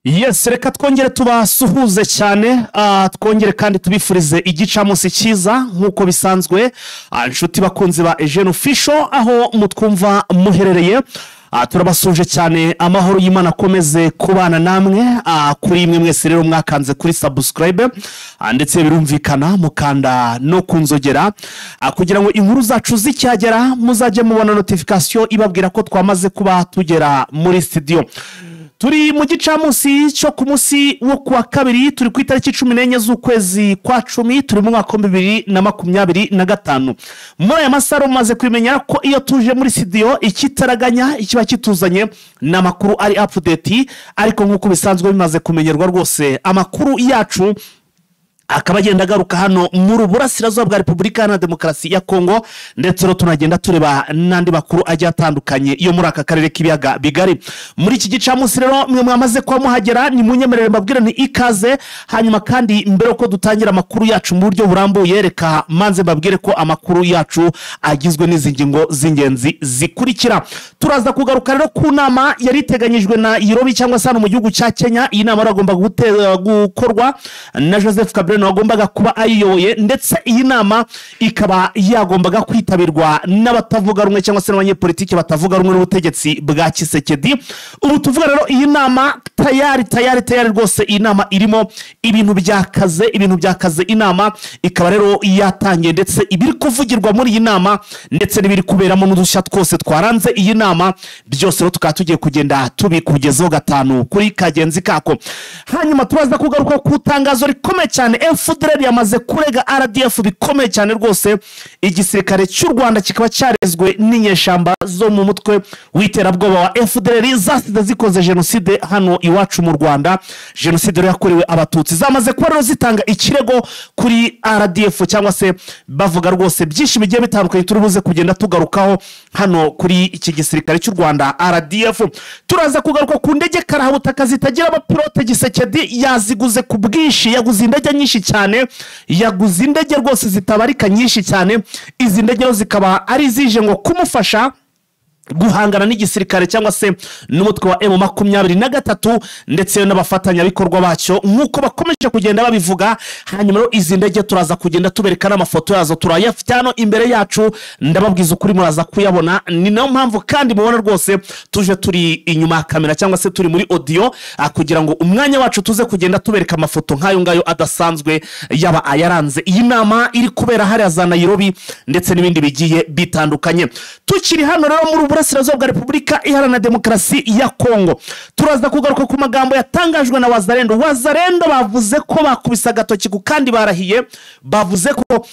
Yes, reka twongere tubasuhuze cyane, twongere kandi tubifurize igicamunsi cyiza nkuko bisanzwe. Inshuti bakunzi ba Eugene Official aho mutwumva muherereye, turabasuje cyane. Amahoro y'Imana akomeze kubana namwe, kuri imwe mwese rero mwakanze kuri subscribe, ndetse birumvikana mukanda no kunzogera, kugira ngo inkuru zacu zicyagera muzajye mubona notification ibabwira ko twamaze kuba tugera muri studio. Turi mu gicamunsi cyo ku munsi wo kuwa kabiri, turi ku itariki 14 z'ukwezi kwa 10, turi mu mwaka 2025. Muri aya masaro maze kwimenya ko iyo tuje muri studio ikitaraganya ikiba kituzanye n'amakuru ari update, ariko nkuko bisanzwe bimaze kumenyerwa rwose amakuru yacu akaba agenda agaruka hano muri Burasirazuba bwa Repubulika Iharanira Demokarasi ya Kongo, ndetse tunagenda tureba n'andi makuru ajya atandukanye iyo muri aka karere k'ibiyaga bigari. Muri iki gicamunsi rero mwe mwamaze kwa muhagera, ni munyemerere mbabwira ni ikaze. Hanyuma kandi mbere ko dutangira amakuru yacu mu buryo burambuye, reka manze mbabwire ko amakuru yacu agizwe n'izi ngingo z'ingenzi zikurikira. Turaza kugaruka rero ku nama yari iteganyijwe na Nairobi cyangwa se hano mu gihugu cya Kenya. Iyi nama iragomba gukorwa na Joseph Kabila wagombaga kuba ayiyoboye, ndetse iyi nama ikaba yagombaga kwitabirwa n'abatavuga rumwe cyangwa se n'abanyepolitike batavuga rumwe n'ubutegetsi bwa Kisekedi. Ubu tuvuga rero iyi nama tayari rwose, iyi nama irimo ibintu byakaze. Inama ikaba rero yatangiye, ndetse ibiri kuvugirwa muri iyi nama ndetse n'ibiri kuberamo n'udushya twose twaranze iyi nama byose rero tukaba tugiye kugenda tubikugezaho gatanu kuri kagenzi kako. Hanyuma turaza kugaruka ku tangazo rikomeye cyane FDLR yamaze kurega RDF bikomeye cyane rwose. Igisirikare cy'u Rwanda kikaba cyarezwe n'inyeshamba zo mu mutwe w'iterabwoba wa FDLR zasize zikoze genocide hano iwacu mu Rwanda, genocide yakorewe abatutsi. Zamaze kuba rero zitanga ikirego kuri RDF, cyangwa se bavuga rwose byinshi bigiye bitandukanye turubuze kugenda tugarukaho hano kuri iki gisirikare cy'u Rwanda RDF. Turaza kugaruka ku ndege karahabutaka zitagira abapilote. Gisekedi yaziguze ku bwinshi, yaguze indege nyinshi cyane, yaguze indege rwose zitabarika nyinshi cyane. Izi ndege zikaba ari zije ngo kumufasha guhangana n'igisirikare cyangwa se n'umutwe wa M23 ndetse n'abafatanyabikorwa bacyo nkuko bakomeje kugenda babivuga. Hanyuma rero izi ndege turaza kugenda tubereka n'amafoto yazo, turayafite hano imbere yacu, ndababwiza ukuri muraza kuyabona. Ni nayo mpamvu kandi mubona rwose tuje turi inyuma ya kamera cyangwa se turi muri audio, kugira ngo umwanya wacu tuze kugenda tubereka amafoto nk'ayo ngayo adasanzwe yaba ayaranze iyi nama iri kubera hariya za Nairobi ndetse n'ibindi bigiye bitandukanye. Tukiri hano rero muri Burasirazuba bwa Repubulika Iharanira Demokarasi ya Kongo, turaza kugaruka ku magambo yatangajwe na Wazalendo. Bavuze ko bakubisa agatoki ku kandi barahiye, bavuze ko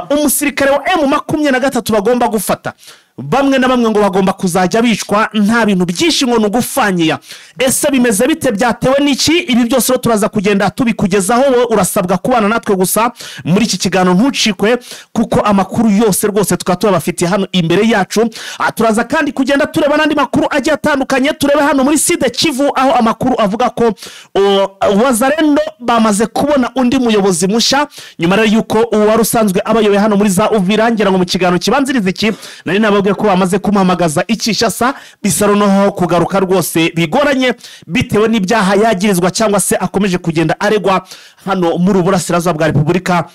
umusirikare wa M23 bagomba gufata. Bamwe na bamwe ngo bagomba kuzajya bicwa, nta bintu byinshi ngo nugufanyiya. Ese bimeze bite, byatewe n'iki? Ibi byose rero turaza kugenda tubikugezaho. Wowe urasabwa kubana natwe gusa muri iki kiganiro, ntucikwe kuko amakuru yose rwose tukaba tubafitiye hano imbere yacu. Turaza kandi kugenda tureba n'andi makuru agiye atandukanye. Turebe hano muri Sud Kivu aho amakuru avuga ko Wazalendo bamaze kubona undi muyobozi mushya, nyuma rero yuko uwari usanzwe abayoboye hano muri za Uvira, ngira ngo mu kiganiro kibanziriza iki nari nababwiye ko bamaze kumuhamagaza Ikishasa. Bisaro no kugaruka rwose bigoranye bitewe n'ibyaha yagirizwa cyangwa se akomeje kugenda aregwa hano muri Burasirazuba bwa Repubulika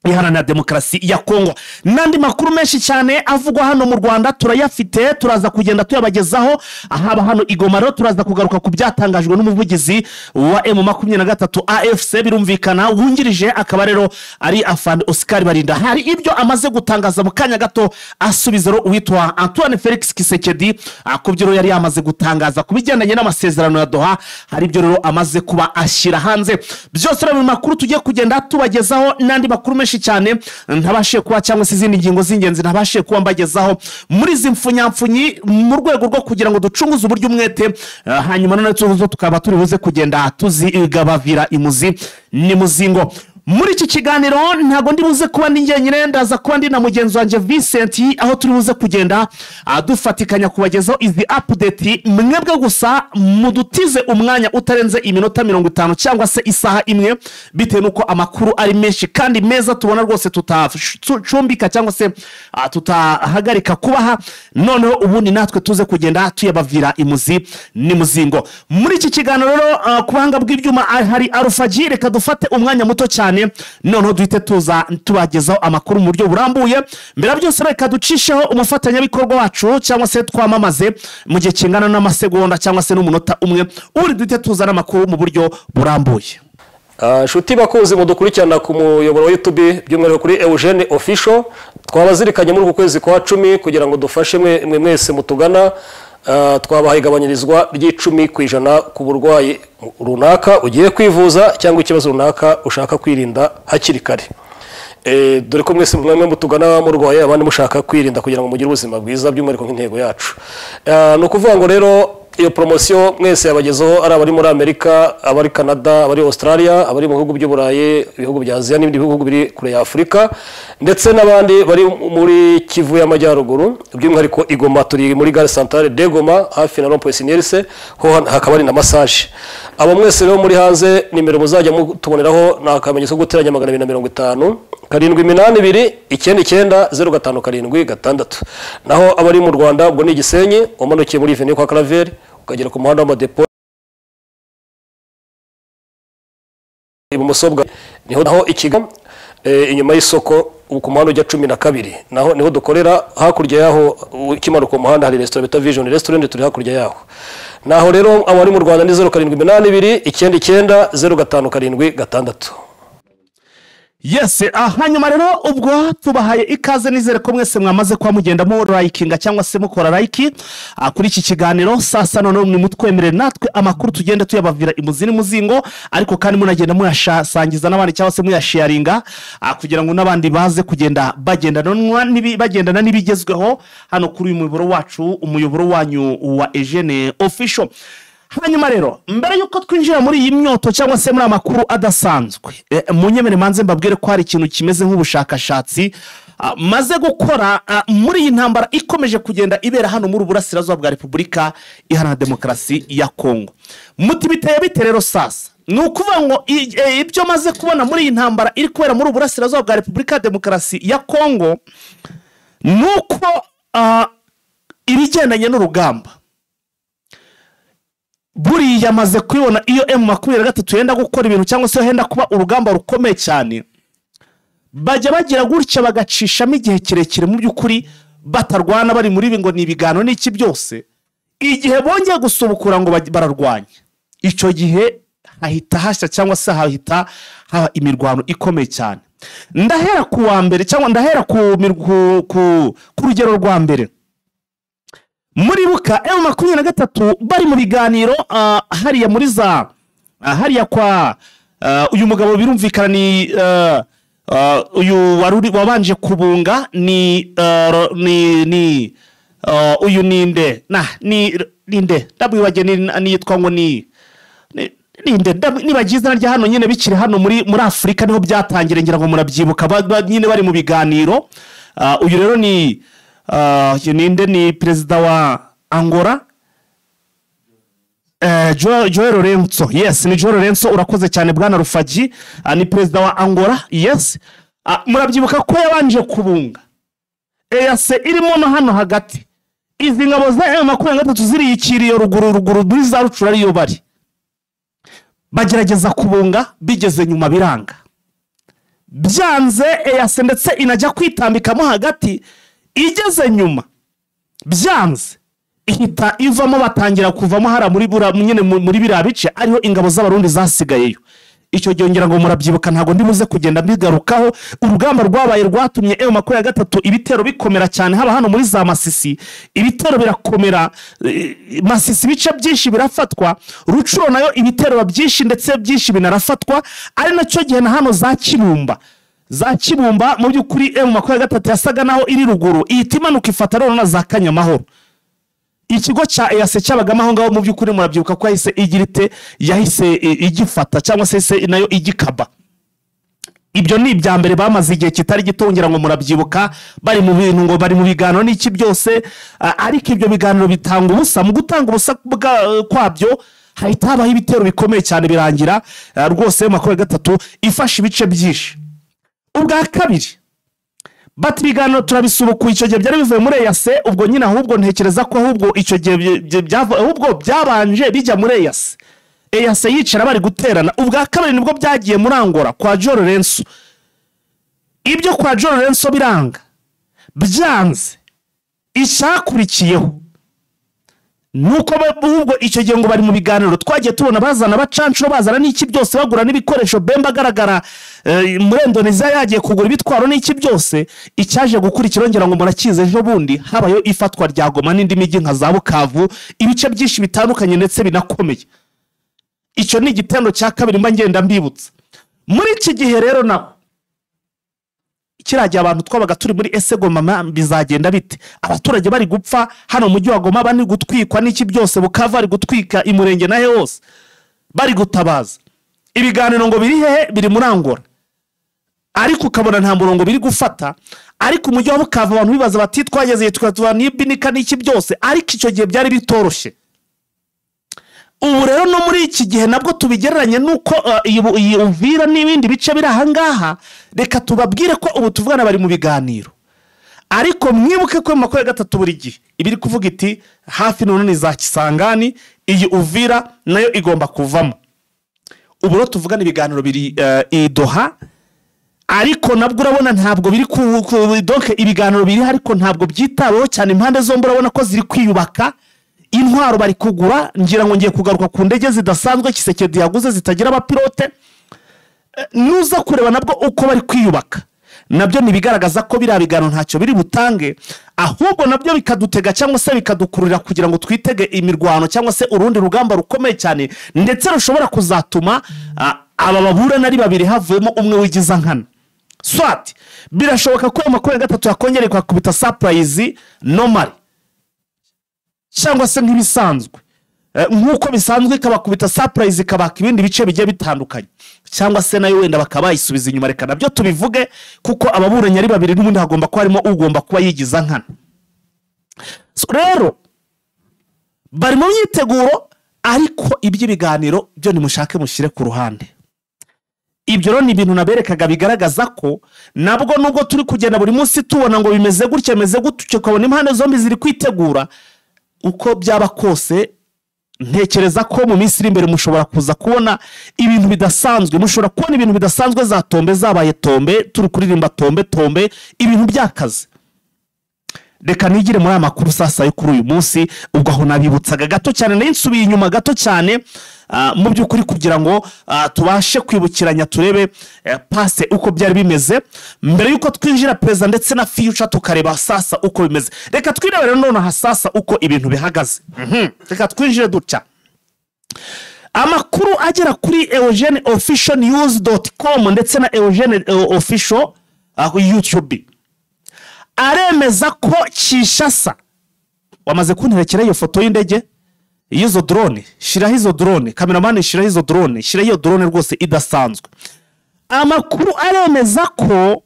Iharanira Demokarasi ya Kongo. Nandi makuru menshi cyane avugwa hano mu Rwanda turayafite, turaza kugenda tuyabagezaho. Ahaba hano Igoma rero turaza kugaruka ku byatangajwe n'umuvugizi wa M23 AFC, birumvikana wungirije akaba rero ari Afande Oscar Barinda. Hari ibyo amaze gutangaza mu kanya gato asubiza rero uwitwa Antoine Felix Kisekedi, akubyo yari yamaze gutangaza kubigendanye n'amasezerano ya Doha. Hari ibyo rero amaze kuba ashyira hanze. Byose rero mu makuru tugiye kugenda tubagezaho, nandi makuru menshi cyane ntabashe kuba cyangwa se izindi ngingo z'ingenzi ntabashe kuba mbagezaho muri izi mfunyamfunyi mu rwego rwo kugira ngo ducunguze uburyo umwete. Hanyuma none tukaba turi buze kugenda tuzigabavira imuzi ni muzingo. muri iki kiganiro ntago ndi buze kuba ndi njyenyine, ndaza kuba ndi na mugenzi wanjye Vincent, aho turi buze kugenda dufatikanya kubagezaho izi update mwebwe gusa mudutize umwanya utarenze iminota 50 cyangwa se isaha imwe, bitewe nuko amakuru ari menshi kandi meza tubona rwose tutacumbika cyangwa se tutahagarika kubaha, noneho ubundi natwe tuze kugenda tuyabavira imuzi nimuzingo. Muri iki kiganiro rero kubanga bw'ibyuma hari Alphaji, reka dufate umwanya muto cyane noneho duhite tuza tubagezaho amakuru mu buryo burambuye. Mbere byose reka ducisheho umufatanyabikorwa wacu cyangwa se twamamaze mu gihe kingana n'amasegonda cyangwa se n'umunota umwe, uri duhite tuzana amakuru mu buryo burambuye. Shuti bakuzi mudukurikirana ku muyoboro wa YouTube by'umwihariko kuri Eugene Official, twabazirikanye muri uku kwezi kwa 10 kugira ngo dufashe mwe mwese mutugana, twabahaye igabanyirizwa ry'10% ku burwayi runaka ugiye kwivuza cyangwa ikibazo runaka ushaka kwirinda hakiri kare. Dore ko mwese mwe mutugana murwaye abandi mushaka kwirinda kugira ngo mugire ubuzima bwiza by'umwihariko nk'intego yacu. No kuvuga ngo rero iyo promotion mwese yabagezeho ari abari muri Amerika, abari Canada, abari Australia, abari mu bihugu by'Uburayi, ibihugu bya Aziya n'ibindi bihugu biri kure ya Afrika, ndetse n'abandi bari muri Kivu y'Amajyaruguru by'umwihariko Igoma, turi muri Gare Centrale de Goma hafi na Rond-Point Sinierse, ho hakaba ari na massage. Abo mwese rero muri hanze nimero muzajya mutuboneraho nakamenyesho guteranya 250 782 99 05 naho abari mu Rwanda ubwo ni Gisenyi umanukiye muri Veni kwa Claver ukagera ku muhanda w'amadepo ibumoso niho naho ikiga inyuma y'isoko ku muhanda ujya 12 naho niho dukorera. Hakurya yaho ukimanuka umuhanda hari restaurant bita Vision Restaurant, turi hakurya yaho. Naho rero abari mu Rwanda ni 0782 99 05 Yes, hanyuma rero ubwo tubahaye ikaze, nizere ko mwese mwamaze kwa mugenda mu likinga cyangwa se mukora like kuri iki kiganiro. Sasa none mutwemerere natwe amakuru tugenda tuyabavira imuzini muzingo, ariko kandi munagenda muyashasangiza n'abandi cyangwa se muyasharinga kugira ngo n'abandi baze kugenda bagendana n'ibigezweho hano kuri uyu muyoboro wacu, umuyoboro wanyu wa Eugene Official. Hanyuma rero mbere yuko twinjira muri iyi myoto cyangwa se muri amakuru adasanzwe, munyemere manze mbabwire ko hari ikintu kimeze nk'ubushakashatsi maze gukora muri iyi ntambara ikomeje kugenda ibera hano muri Burasirazuba bwa Repubulika Iharanira Demokarasi ya Kongo. Muti biteye bite rero sasa? Nukuvuga ngo ibyo maze kubona muri iyi ntambara iri kubera muri Burasirazuba bwa Repubulika Demokarasi ya Kongo nuko ibigendanye n'urugamba buri yamaze kwibona iyo M23 yenda gukora ibintu cyangwa se yenda kuba urugamba rukomeye cyane, bajya bagira gutya bagacishamo igihe kirekire mu by'ukuri batarwana bari muri bingo n'ibigano n'iki byose. Igihe bongeye gusubukura ngo bararwanya, icyo gihe hahita hashya cyangwa se hahita haba imirwano ikomeye cyane. Ndahera ku wa mbere cyangwa ndahera ku rugero rwa mbere. Muri buka M23 bari mu biganiro hariya muri za hariya kwa uyu mugabo birumvikana ni uyu wabanje kubunga ni uyu ninde ninde ndabwibaje niyitwa ngo ninde nibagize narya hano nyine bikiri hano muri Afrika niho byatangire ngira ngo murabyibuka nyine bari mu biganiro. Uyu rero ni ninde ni perezida wa Angola, Joao Lourenço. Yes, ni Joao Lourenço, urakoze cyane bwana Rufaji, ni perezida wa Angola. Yes, murabyibuka ko yabanje kubunga EAC irimo no hano hagati, izi ngabo za M23 ziriyikiriye ruguru muri za Rucura ariyo bari bagerageza kubunga, bigeze nyuma biranga, byanze EAC ndetse inajya kwitambikamo hagati, igeze nyuma byanze ihita ivamo, batangira kuvamo hara muri birabice ariho ingabo z'abarundi zasigayeyo. Icyo gyongera ngo murabyibuka, ntago ndibuze kugenda bigarukaho. Urugamba rwabaye rwatumye M23 ibitero bikomera cyane haba hano muri za Masisi, ibitero birakomera, Masisi bice byinshi birafatwa, Rucuro nayo ibitero byinshi ndetse byinshi binarafatwa, ari nacyo gihe na hano za Kibumba mu by'ukuri M23 yasaga naho iri ruguru ihita imanuka ifata rero na za Kanyamahoro. Ikigo cha EAC cyabagamo aho ngaho mu by'ukuri murabyibuka ko yahise igirite yahise igifata cyangwa se nayo igikaba. ibyo ni ibya mbere bamaze igihe kitari gitongera ngo murabyibuka bari mu bintu ngo bari mu biganiro n'iki byose ariko ibyo biganiro bitanga ubusa mu gutanga ubusa kwabyo hahita habaho ibitero bikomeye cyane birangira rwose M23 ifashe ibice byinshi. Ubwa kabiri bati ibiganiro turabisubukuye icyo gihe byari bivuye muri EAC ubwo nyine ahubwo ntekereza ko ahubwo icyo gihe ahubwo byabanje bijya muri EAC yicara bari guterana. Ubwa kabiri nibwo byagiye muri Angola kwa João Lourenço. Ibyo kwa João Lourenço biranga byanze icyakurikiyeho nuko ahubwo icyo gihe ngo bari mu biganiro twagiye tubona bazana bacancuro bazana n'iki byose bagura n'ibikoresho Bemba agaragara muri Indonesia yagiye kugura ibitwaro n'iki byose icyaje gukurikira ngera ngo murakize ejo bundi habayo ifatwa rya Goma n'indi mijyi nka za Bukavu ibice byinshi bitandukanye ndetse binakomeye. Icyo ni igitendo cya kabiri mba ngenda mbibutsa. Muri iki gihe rero naho kiragiye abantu twabaga turi muri ese Goma bizagenda bite abaturage bari gupfa hano mujyi wa Goma bani gutwikwa n'iki byose Bukavu ari gutwika imurenge nahe hose bari gutabaza. Ibiganiro ngo biri hehe biri muri Angola ariko ukabona nta murongo biri gufata ariko umujyi wa Bukavu abantu bibaza bati twageze tukatuba n'ibinika n'iki byose ariko icyo gihe byari bitoroshye. Ubu rero no muri iki gihe nabwo tubigereranye nuko iyi Uvira n'ibindi bice biri ahangaha reka tubabwire ko ubu tuvugana bari mu biganiro ariko mwibuke ko M23 buri gihe ibiri kuvuga iti hafi none ni za Kisangani iyi Uvira nayo igomba kuvamo. Ubu rero tuvugana ibiganiro biri i Doha ariko nabwo urabona ntabwo biri donc ibiganiro biri ariko ntabwo byitaweho cyane impande zombi urabona ko ziri kwiyubaka intwaro bari kugura ngira ngo ngiye kugaruka ku ndege zidasanzwe Kisekedi yaguze zitagira abapilote nuza kureba nabwo uko bari kwiyubaka nabyo nibigaragaza ko biri abigano ntacyo biri butange ahubwo nabyo bikadutega cyangwa se bikadukururira kugira ngo twitege imirwano cyangwa se urundi rugamba rukomeye cyane ndetse rushobora kuzatuma aba babura nari babiri havuyemo umwe wigiza nkana. Swat birashoboka ko M23 yakongera kwakubita surprise normal cyangwa se nk'ibisanzwe nkuko bisanzwe kabakubita surprise kabaka ibindi bice bigiye bitandukanye cyangwa se nayo wenda bakabayisubiza inyuma reka nabyo tubivuge kuko ababuranye ari babiri n'ubundi hagomba ko harimo ugomba kuba yigiza nkana. So rero bari mu myiteguro ariko iby'ibiganiro byo nimushake mushyire ku ruhande. Ibyo rero ni ibintu naberekaga bigaragaza ko nabwo nubwo turi kugenda buri munsi tubona ngo bimeze gutya meze gutyo kabona impande zombi ziri kwitegura uko byaba kose ntekereza ko mu minsi iri imbere mushobora kuza kubona ibintu bidasanzwe mushobora kubona ibintu bidasanzwe za tombe zabaye tombe turi kuririmba tombe ibintu byakaze. Reka nigire muri amakuru sasa yo kuri uyu munsi ubwo aho nabibutsaga gato cyane n'insubiye inyuma gato cyane mu byukuri kugira ngo tubashe kwibukiranya turebe pase uko byari bimeze mbere yuko twinjira president ndetse na future tukareba sasa uko bimeze. Reka twirebere none hasasa uko ibintu bihagaze. Reka twinjire dutya amakuru agera kuri eugene.officialnews.com ndetse na Eugene official YouTube aremeza ko Kinshasa wamaze kunterekera iyo foto y'indege izo drone shiraho izo drone cameraman shiraho izo drone shiraho iyo drone rwose idasanzwe. Amakuru aremeza ko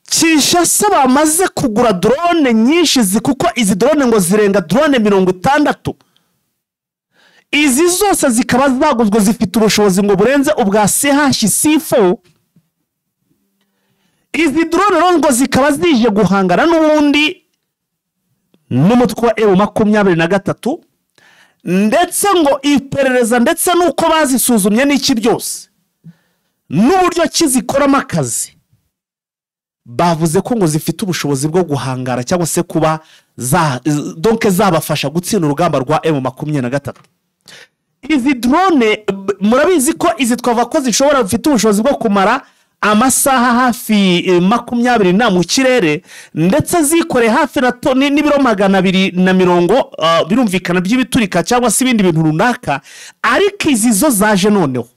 Kinshasa bamaze kugura drone nyinshi kuko izi drone ngo zirenga drone 60 izi zose zikaba zaguzwe zifite ubushobozi ngo burenze ubwa CH-C4. Izi drone ngo zikaba zije guhangana n'ubundi n'umutwe wa M23 ndetse ngo iperereza ndetse nuko bazisuzumye n'iki byose n'uburyo kizikoramo akazi bavuze ko ngo zifite ubushobozi bwo guhangara cyangwa se kuba donc zabafasha gutsinda urugamba rwa M23. Izi drone murabizi ko izi twava ko zishobora gufite ubushobozi bwo kumara amasaha hafi 20 mu kirere ndetse zikore hafi na toni n'ibiro 240 birumvikana by'ibiturika cyangwa se ibindi bintu runaka ariko izi zo zaje noneho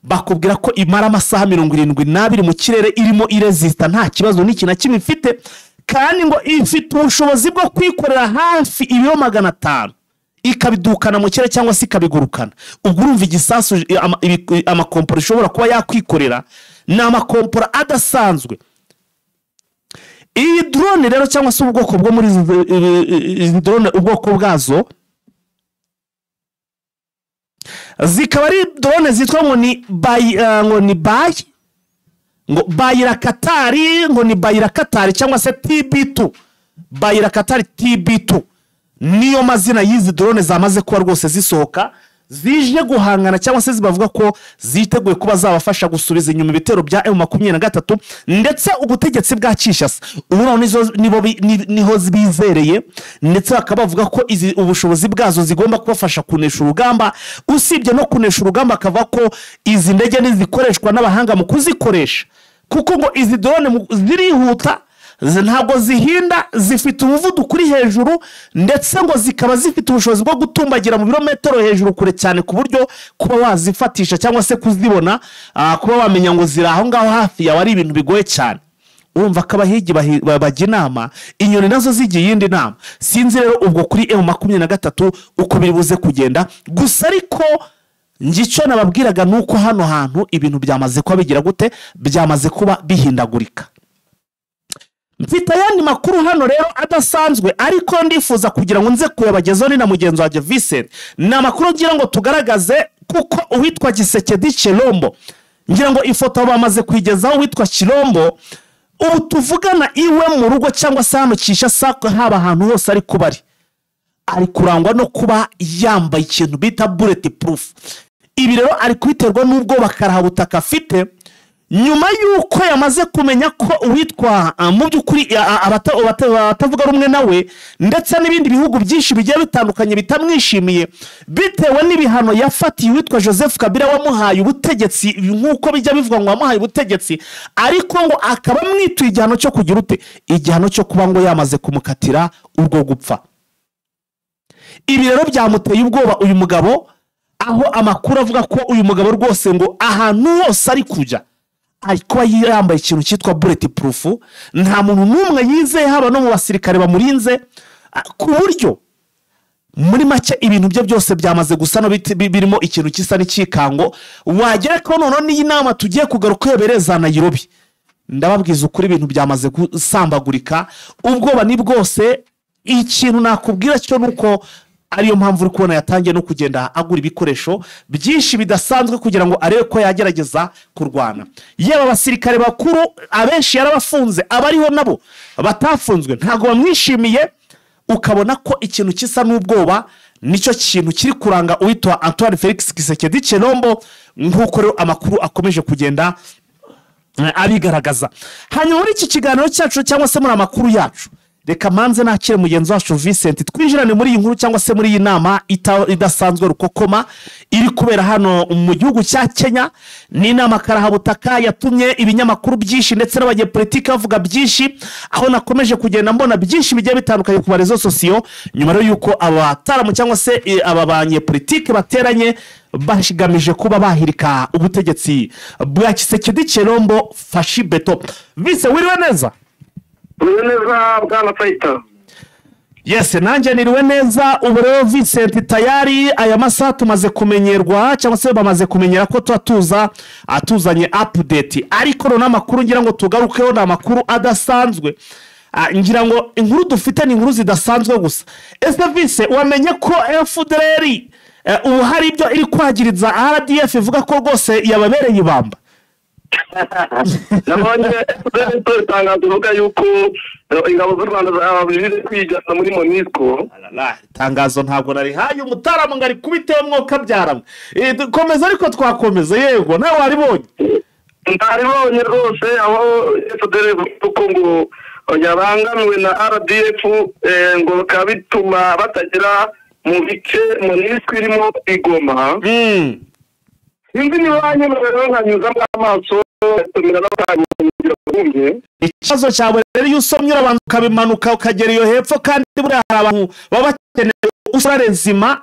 bakubwira ko imara amasaha 72 mu kirere irimo iresista nta kibazo n'iki na kimwe ifite kandi ngo ifite ubushobozi bwo kwikorera hafi ibiro 500 ikabidukana mu kirere cyangwa se ikabigurukana. Ubwo urumva igisasu amakompora ishobora kuba yakwikorera ni amakompora adasanzwe. Iyi drone rero cyangwa se ubwoko bwo muri izi drone ubwoko bwazo zikaba ari drone zitwa ngo ni Bayrakatari, ngo ni Bayrakatari cyangwa se TB2. Bayrakatari TB2 niyo mazina y'izi drone zamaze kuba rwose zisohoka, zije guhangana cyangwa se zibavuga ko ziteguye kuba zabafasha gusubiza inyuma ibitero bya M23 ndetse ubutegetsi bwa Kinshasa. Ubu niho bizereye, ndetse bakaba bavuga ko ubushobozi bwazo zigomba kubafasha kunesha urugamba. Usibye no kunesha urugamba, akava ko izi ndege nizikoreshwa n'abahanga mu kuzikoresha, kuko ngo izi drone zirihuta, ntabwo zihinda, zifite umuvuduko uri hejuru, ndetse ngo zikaba zifite ubushobozi bwo gutumbagira mu birometero hejuru kure cyane, ku buryo kuba wazifatisha cyangwa se kuzibona, kuba wamenya ngo ziri aho ngaho hafi yawe ari ibintu bigoye cyane. Urumva ko abahigi bajya inama, inyoni nazo zigiye iyindi nama. Sinzi rero ubwo kuri M23 uko biri buze kugenda, gusa ariko ngicyo nababwiraga nuko hano hantu ibintu byamaze kuba bigira gute, byamaze kuba bihindagurika. Mfite ayandi makuru hano rero adasanzwe, ariko ndifuza kugira ngo nze kuyabagezaho ni na mugenzi wa Vincent. Ni amakuru ngira ngo tugaragaze, kuko uwitwa Gisekedi Chilombo, ngira ngo ifoto bamaze kwigezaho uwitwa Chilombo, ubu tuvugana iwe mu rugo cyangwa se hano Kinshasa, haba ahantu hose ari kubari, ari kurangwa no kuba yambaye ikintu bita bulletproof. Ibi rero ari kwiterwa n'ubwo bakarahabutaka afite, nyuma yuko yamaze kumenya ko uwitwa mu by'ukuri abatavuga rumwe nawe ndetse n'ibindi bihugu byinshi bigiye bitandukanye bitamwishimiye, bitewe n'ibihano yafatiye uwitwa Joseph Kabila wamuhaye ubutegetsi, nk'uko bijya bivuga ngo wamuhaye ubutegetsi, ariko ngo akaba mwituye igihano cyo kugira ute, igihano cyo kuba ngo yamaze kumukatira urwo gupfa. Ibi rero byamuteye ubwoba uyu mugabo, aho amakuru avuga ko uyu mugabo rwose ngo ahantu hose ari kujya ariko yambaye ikintu cyitwa bulletproof. Nta muntu n'umwe yizeye, haba no mu basirikare bamurinze, ku buryo muri make ibintu bye byose byamaze gusa no birimo ikintu kisa n'ikikango. Wagera ko none n'iyi nama tugiye kugaruka yobereza Nairobi, ndababwiza ukuri ibintu byamaze gusambagurika, ubwoba ni bwose. Ikintu nakubwira cyo nuko ariyo mpamvu uri kubona yatangiye no kugenda agura ibikoresho byinshi bidasanzwe kugira ngo arebe ko yagerageza kurwana. Yaba abasirikare bakuru abenshi yarabafunze, abariho nabo batafunzwe ntago bamwishimiye, ukabona ko ikintu kisa n'ubwoba nicyo kintu kiri kuranga uwitwa Antoine Felix Gisekedi Chilombo, nk'uko rero amakuru akomeje kugenda abigaragaza. Hanyuma muri iki kiganiro cyacu cyangwa se muri amakuru yacu, reka manze nakire mugenzi wacu Vincent, twinjirane muri iyi nkuru cyangwa se muri iyi nama idasanzwe rukokoma iri kubera hano mu gihugu cya Kenya. Ni inama karahabutaka yatumye ibinyamakuru byinshi ndetse n'abanyepolitiki bavuga byinshi, aho nakomeje kugenda mbona byinshi bigiye bitandukanye ku marezo sosiyo, nyuma rero yuko abataramu cyangwa se aba banyepolitiki bateranye bashigamije kuba bahirika ubutegetsi bwa Gisekedi Chilombo Fashi Beto. Vice, wiriwe neza? Neza bwana Faita. Yes, nanjye niriwe neza. Ubu rero Vincent, tayari aya masaha tumaze kumenyerwa cyangwa se bamaze kumenyera ko atuzanye update, ariko no namakuru ngira ngo tugarukeho na makuru adasanzwe. Ngira ngo inkuru dufite ni inkuru zidasanzwe gusa. Ese Vincent, wamenye ko FDLR ubu hari ibyo iri kwagiriza RDF ivuga ko rwose yababereye ibamba? Nabonye tangazo ruga yuko ingabo z'u Rwanda zababiri kwigana muri Monisco. Tangazo ntabwo nari haye umutaramu ngari kubitewe mwoka byaramwe. Komeza ariko twakomeza, yego nawe waribonye? Ntaribonye rwose, aho FDLR kuko ngo yabangamiwe na RDF ngo kabituma batagera mu bice Monisco irimo igoma. Sinzi ni wanye rero nkanyuza amaso tumira n'abatangira kumwe. Ikibazo cyawe rero iyo usomye abantu kabimanuka ukagera iyo hepfo, kandi buri abantu baba bakeneye usarezima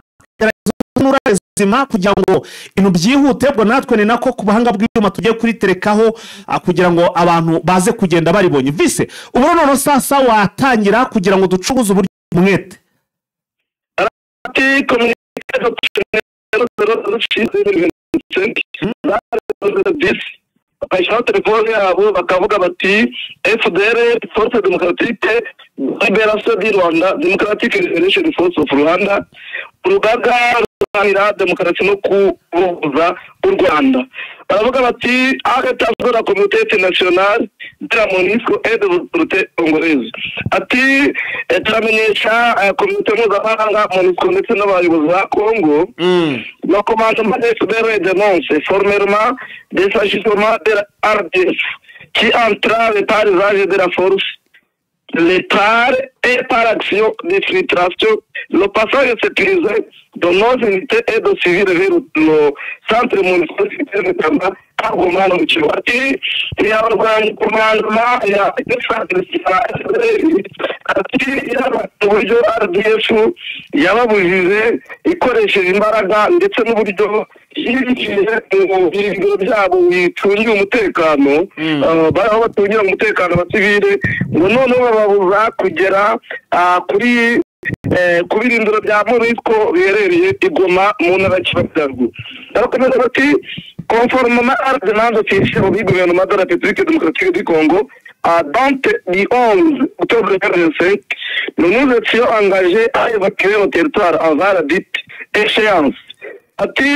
kugira ngo ibintu byihute. Bwo natwe ni nako ku bahanga bw'ibyuma tugiye kuriterekaho kugira ngo abantu baze kugenda baribonye. Vice, ubu none sasa watangira kugira ngo ducuguze uburyo mwete. ati communication bakayishyiraho telefone yabo bakavuga bati FDR Force Démocratique Libération du Rwanda, Democratic Liberation Force of Rwanda, urugaga ruharanira demokarasi no kubohoza u Rwanda. Baravuga bati agatanzwe na Communauté Internationale de la MONUSCO et de l'autorité congolaise. Ati turamenyesha komite mpuzamahanga MONUSCO ndetse n'abayobozi ba Congo le commandement de FDR dénonce formellement des agissements de la RDF qui entravent par usage de la force, l'état et par action d'infiltration le passage sécurisé de nos unités et de civils vers le centre municipal de Tamba à Goma no Kiwati y'abarwanyi commandement ya uburyo RDF yababujije ikoresheje imbaraga ndetse n'uburyo yirikije mu birindiro byabo bicungiye umutekano baraho batungira umutekano abasivile ngo noneho bababuza kugera kuri ku birindiro bya MONUSCO biherereye i Goma mu ntara ya Kivu. Barakomeza bati conformément à l'ordonnance officielle du gouvernement de la République démocratique du Congo date du 11 octobre 2025, nous nous étions engagés à évacuer le territoire avant la dite échéance. Ati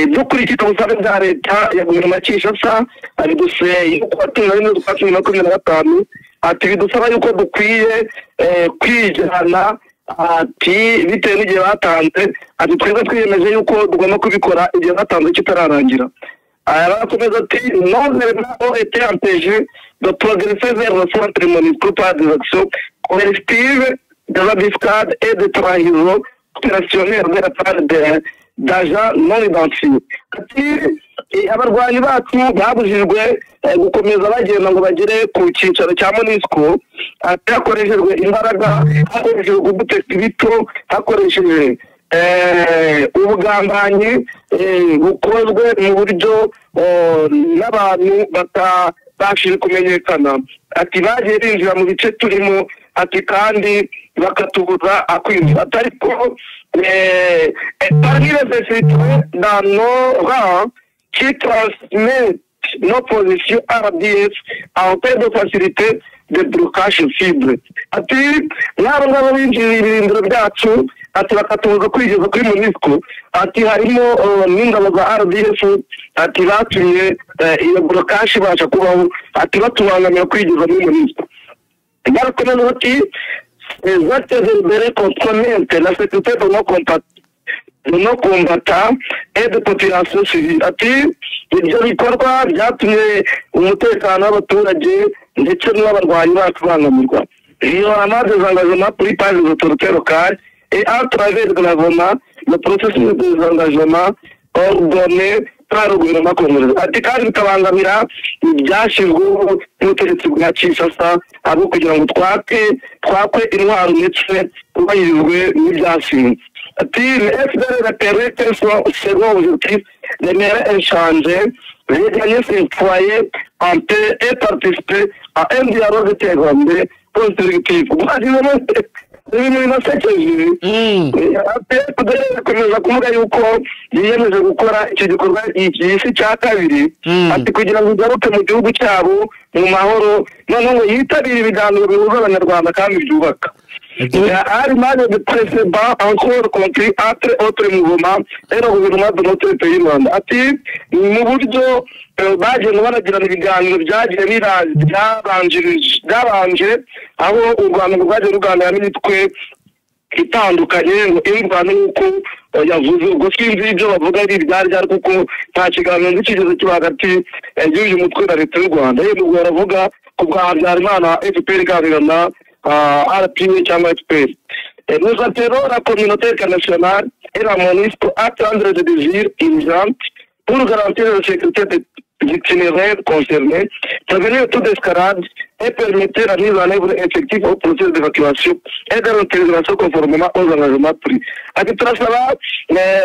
dukurikije ubusabe bwa leta ya guverinoma Kinshasa biduseye uko batunga neza kwa 2025. Ati bidusaba yuko dukwiye kwijana ati bitewe n'igihe batanze. Ati twebwe twiyemeje yuko tugomba kubikora igihe batanze kitararangira. Arakomeza ati non ont été empêchés de progresser vers le centre MONUSCO par des actions collectives de la discade et de trahison opérationnelle de la part d'agents non identifiés. Ati abarwanyi bacu babujijwe gukomeza bagenda ngo bagere ku cyicaro cya MONUSCO, hakoreshejwe imbaraga, hakoreshejwe guteka ibito, hakoresheje ubugambanyi bukozwe mu buryo n'abantu batabashije kumenyekana. Ati bagiye binjira mu bice turimo, ati kandi bakatubuza kwinjira. Atari ko parmi les infiltrés dans nos rangs qui transmettent nos positions RDF en paix de facilité de blocage cible. Ati n'abo ngabo binjira ibirindiro byacu, ati bakatubuza kwigeza kuri MONUSCO. Ati harimo n'ingabo za RDF, ati batumye iyo blocage ibasha kubaho, ati batubangamira kwigeza muri MONUSCO. Barakomeza bati les actes délibérés compromettent la sécurité de nos combattants et de population civile. Ati ibyo bikorwa byatumye umutekano w'abaturage ndetse n'abarwanyi bacu bangamirwa. Violemment des engagements pris par les autorités locales et à travers de l'avènement le processus des engagements ordonné par le gouvernement congolais. Ati kandi bikabangamira ibyashyizweho n'ubutegetsi bwa Kinshasa abo kugira ngo twakwe intwaro ndetse tubahirizwe n'ibyashinzwe. Ati le FDR repérait quels sont ses objectifs, les meilleurs échanger, regagner ses foyers en paix et participer à un dialogue terrorisé constructif. ibintu binasekeje. Komeza kuvuga yuko yiyemeje gukora icyo gikorwa iki cya kabiri, ati kugira ngo igaruke mu gihugu cyabo mu mahoro, noneho ngo yitabire ibiganiro bihuza abanyarwanda kandi byubaka. Hari maze de précédent encore compris entre autres mouvements et le gouvernement de notre pays Rwanda. Ati mu buryo bagenda banagirana ibiganiro byagiye byabanje aho u Rwanda rwaje ruganira n'imitwe itandukanye ngo ingwano nuko yavuze ubwo sinzi ibyo bavuga ari byari kuko nta kiganiro n'ikigeze kiba hagati y'uyu mutwe na leta y'u Rwanda. Yego baravuga ku bwa Habyarimana FPR iganira na RPA cyangwa FPR. Nous appelons la communauté internationale et la MONUSCO à prendre des mesures urgentes pour garantir la sécurité des itinéraires concernés, prévenir toute escalade et permettre la mise en œuvre effective au processus d'évacuation et de l'utilisation conformément aux engagements pris. Ati turasaba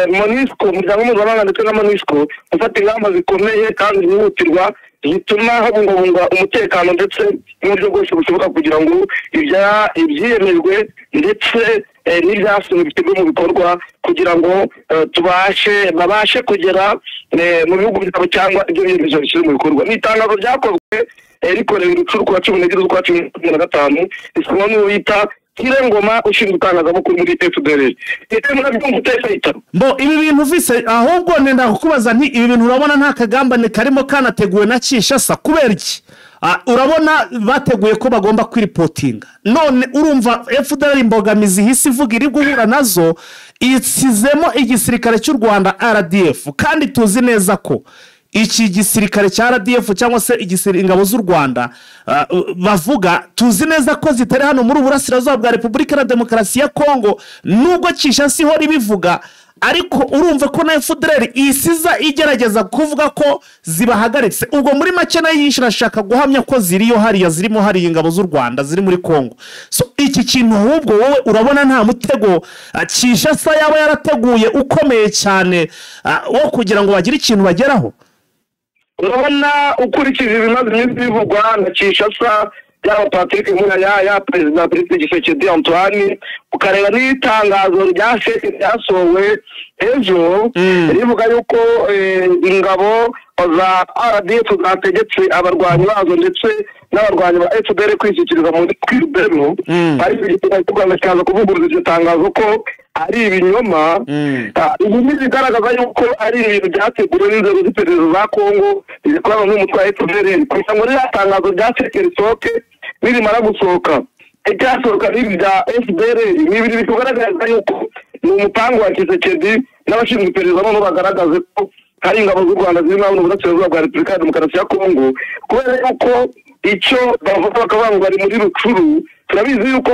MONUSCO, umuryango mpuzamahanga ndetse na MONUSCO gufata ingamba zikomeye kandi zihutirwa zituma habungabunga umutekano ndetse n'uburyo bwose bushoboka kugira ngo ibyiyemejwe ndetse n'ibyasomwe bishyirwe mu bikorwa kugira ngo babashe kugera mu bihugu byabo cyangwa ibyo biyemeje bishyirwe mu bikorwa. Ni itangazo ryakozwe rikorewe Rucuru ku wa 14 z'ukwa 2025 risomwa n'uwo bita Ngoma ushinzwe itangazamakuru muri FDL. Ibi bintu vise ahubwo nenda kukubaza nti ibi bintu urabona nta kagambane karimo kanateguwe na Kinshasa kubera iki? Urabona bateguye ko bagomba kwiripotinga, none urumva FDL imbogamizi hisi ivuga iri guhura nazo isizemo igisirikare cy'u Rwanda RDF, kandi tuzi neza ko iki gisirikare cya RDF cyangwa se ingabo z'u Rwanda bavuga tuzi neza ko zitari hano muri Burasirazuba bwa Repubulika ya Demokarasi ya Kongo, nubwo Kinshasa ihora ibivuga, ariko urumva ko na FDL isiza igerageza kuvuga ko zibahagaritse. Ubwo muri make nayo yishirashaka guhamya ko ziriyo hariya zirimo hari ingabo z'u Rwanda ziri muri Kongo. So iki kintu ahubwo wowe urabona nta mutego Kinshasa yaba yarateguye ukomeye cyane wo kugira ngo bagire ikintu bageraho? Urabona ukurikije ibimaze iminsi bivugwa na Kinshasa yaba Patrick Muyaya, Perezida Tshisekedi Antoine, ukareba n'itangazo ryasohowe ejo rivuga yuko ingabo za RDF zategetse abarwanyi bazo ndetse n'abarwanyi ba FDL kwishyikiriza muri Kwibero, ariko igitego cyaza kuvuguruza iryo tangazo ko ari ibinyoma. Ibi bigaragaza yuko ari ibintu byateguwe n'inzego z'iperereza za Kongo zikorana n'umutwe wa FDL kugira ngo ritangazo ryasohoke nirimara gusohoka icyasohoka n'ibi bya FDL n'ibiri bikugaragaza yuko ni umupango wa Tshisekedi n'abashinzwe iperereza nabo bagaragaze ko hari ingabo z'u Rwanda ziri mu Burasirazuba bwa Repubulika ya Demokarasi ya Kongo, kubera yuko icyo bavuga bakavuga ngo bari muri Rucuru. Turabizi yuko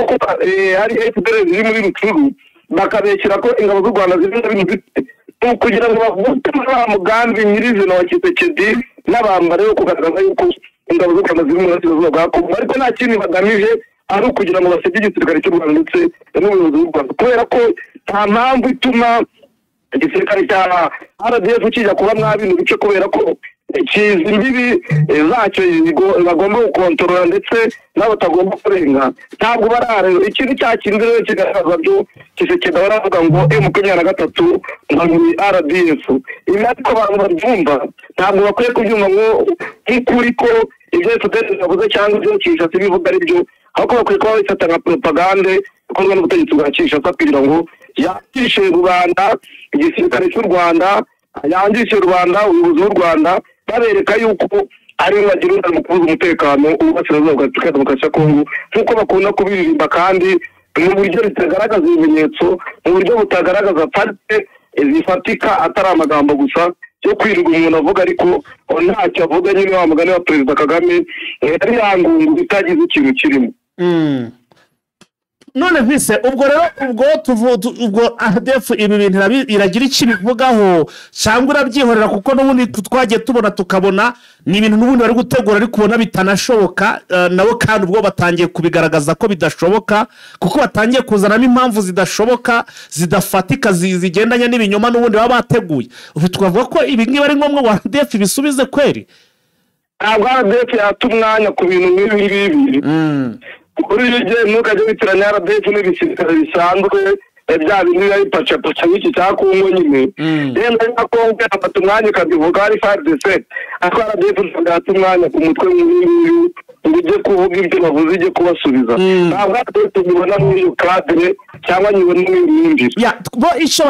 hari FDL ziri muri Rucuru bakabekera ko ingabo z'u Rwanda ziri muri Rucuru kugira ngo bavute muri mugambi nyirizina wa Tshisekedi n'abambare yo kugaragaza yuko ingabo z'u Rwanda ziri mu Burasirazuba bwa Kongo, ariko nta kindi bagamije ari ukugira ngo basebye igisirikare cy'u Rwanda ndetse n'ubuyobozi bw'u Rwanda, kubera ko nta mpamvu ituma igisirikare cya RDF kijya kuba mwabintu bice, kubera ko kizi imbibi zacyo bagomba gukontorora ndetse nabo batagomba kurenga. Ntabwo bararero ikintu cyakindi rero kigaragaza byo Tshisekedi baravuga ngo M23 muri RDF. Ibi ariko abantu babyumva ntabwo bakwiye kubyumva ngo nk'ukuri ko ibyo FDL bavuze cyangwa ibyo Kinshasa bivuga ari byo, ahubwo bakwiye kuba bifata nka propaganda ikorwa n'ubutegetsi bwa Kinshasa kugira ngo yangishe rubanda, igisirikare cy'u Rwanda yangishe rubanda, ubuyobozi bw'u Rwanda, babereka yuko ari bagira uruhare mu kubuza umutekano Uburasirazuba bwa Repubulika ya Demokarasi ya Kongo, nk'uko bakunda kubiririmba kandi mu buryo bitagaragaza ibimenyetso, mu buryo butagaragaza parte zifatika atari amagambo gusa yo kwirirwa umuntu avuga ariko ntacyo avuga. Nyine wa mugani wa Perezida Kagame yari yangungu bitagize ikintu kirimo. None vise ubwo rero ubwo RDF ibi bintu iragira iki bivugaho cyangwa urabyihorera, kuko n'ubundi twagiye tubona tukabona ni ibintu n'ubundi bari gutegura ariko ubona bitanashoboka nabo, kandi ubwo batangiye kubigaragaza ko bidashoboka kuko batangiye kuzanamo impamvu zidashoboka zidafatika zigendanye n'ibinyoma n'ubundi baba bateguye. Ubu twavuga ko ibi ngibi ari ngombwa ngo RDF bisubize kweri? Ntabwo RDF yata umwanya ku bintu nk'ibi. Kuri ibyo ntukajya witiranya RDF n'ibisirikare bisanzwe bya bindi bari pacapaca nk'iki cya Kongo nyine. Rero na Kongo afata umwanya ukabivuga ari FARDC, ariko RDF ntagata umwanya ku mutwe nk'uyu ngo ujye kuvuga ibyo bavuze ujye kubasubiza. Ntabwo RDF tubibona muri iyo cadre cyangwa nyibona muri myinjire. Bo icyo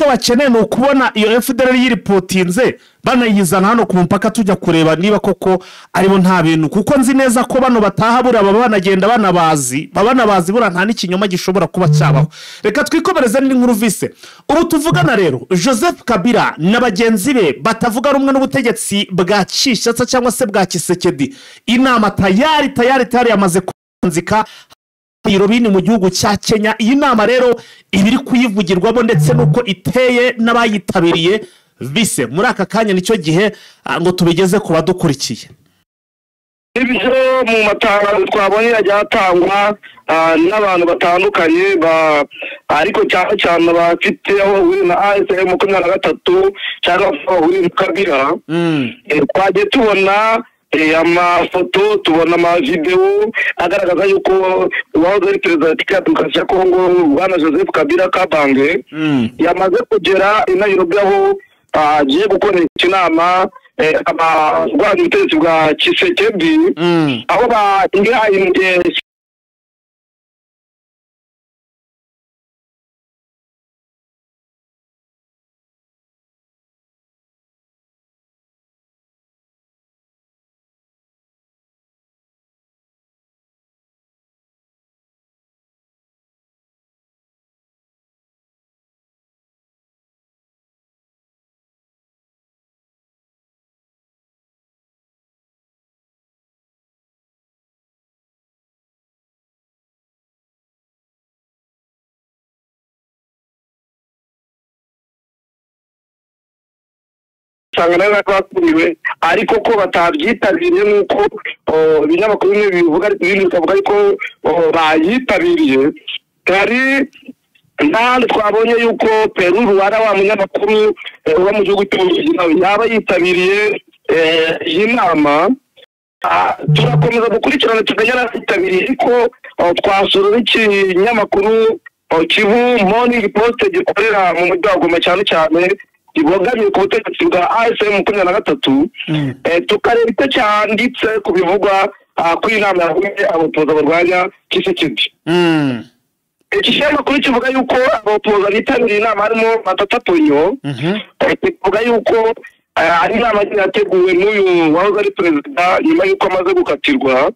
bakeneye ni ukubona iyo FDL yiripotinze banayizana hano ku mpaka tujya kureba niba koko aribo nta bintu, kuko nzi neza ko bano bataha bura baba banagenda banabazi bura nta n'ikinyoma gishobora kuba cyabaho. Reka twikomereze n'inkuru vise. Ubu tuvugana rero Joseph Kabila na bagenzi be batavuga rumwe n'ubutegetsi bwa Kinshasa cyangwa se bwa Tshisekedi, inama tayari yamaze kunzika Nairobi mu gihugu cya Kenya. Iyi nama rero ibiri kuyivugirwamo ndetse nuko iteye n'abayitabiriye vise muri aka kanya nicyo gihe ngo tubigeze ku badukurikiye. ibyo mu matangazo twabonye yagiye atangwa n'abantu batandukanye ariko cyane cyane bafite aho bahuriye na AFM 23 cyangwa aho bahuriye na Kabila twagiye tubona amafoto tubona amavideo agaragaza yuko uwahoze ari perezida wa Demokarasi ya Kongo Bwana Joseph Kabila Kabange yamaze kugera i Nairobi aho agiye gukora inama abarwanya ubutegetsi bwa Tshisekedi aho bahingaye sangana n'abakuriwe ariko ko batabyitabiriye nuko ibinyamakuru bimwe bivuga ibindi bikavuga ariko bayitabiriye kari nandi twabonye yuko Peru Rwanda wa munyamakuru wa mu gihugu cy'Ubugiriki yaba yitabiriye iyi nama turakomeza gukurikirana tukagera yitabiriye ariko twasura ikinyamakuru Kivu Morning Post gikorera mu mujyi wa Goma cyane cyane ibogamiye ku butegetsi bwa AFM 23 tukareba icyo cyanditse ku bivugwa ku inama yahuye abapoza barwanya Tshisekedi ikinyamakuru kivuga yuko abapoza bitabiriye inama harimo Matata Ponyo kivuga yuko ari inama yateguwe n'uyu wahoze ari perezida nyuma yuko amaze gukatirwa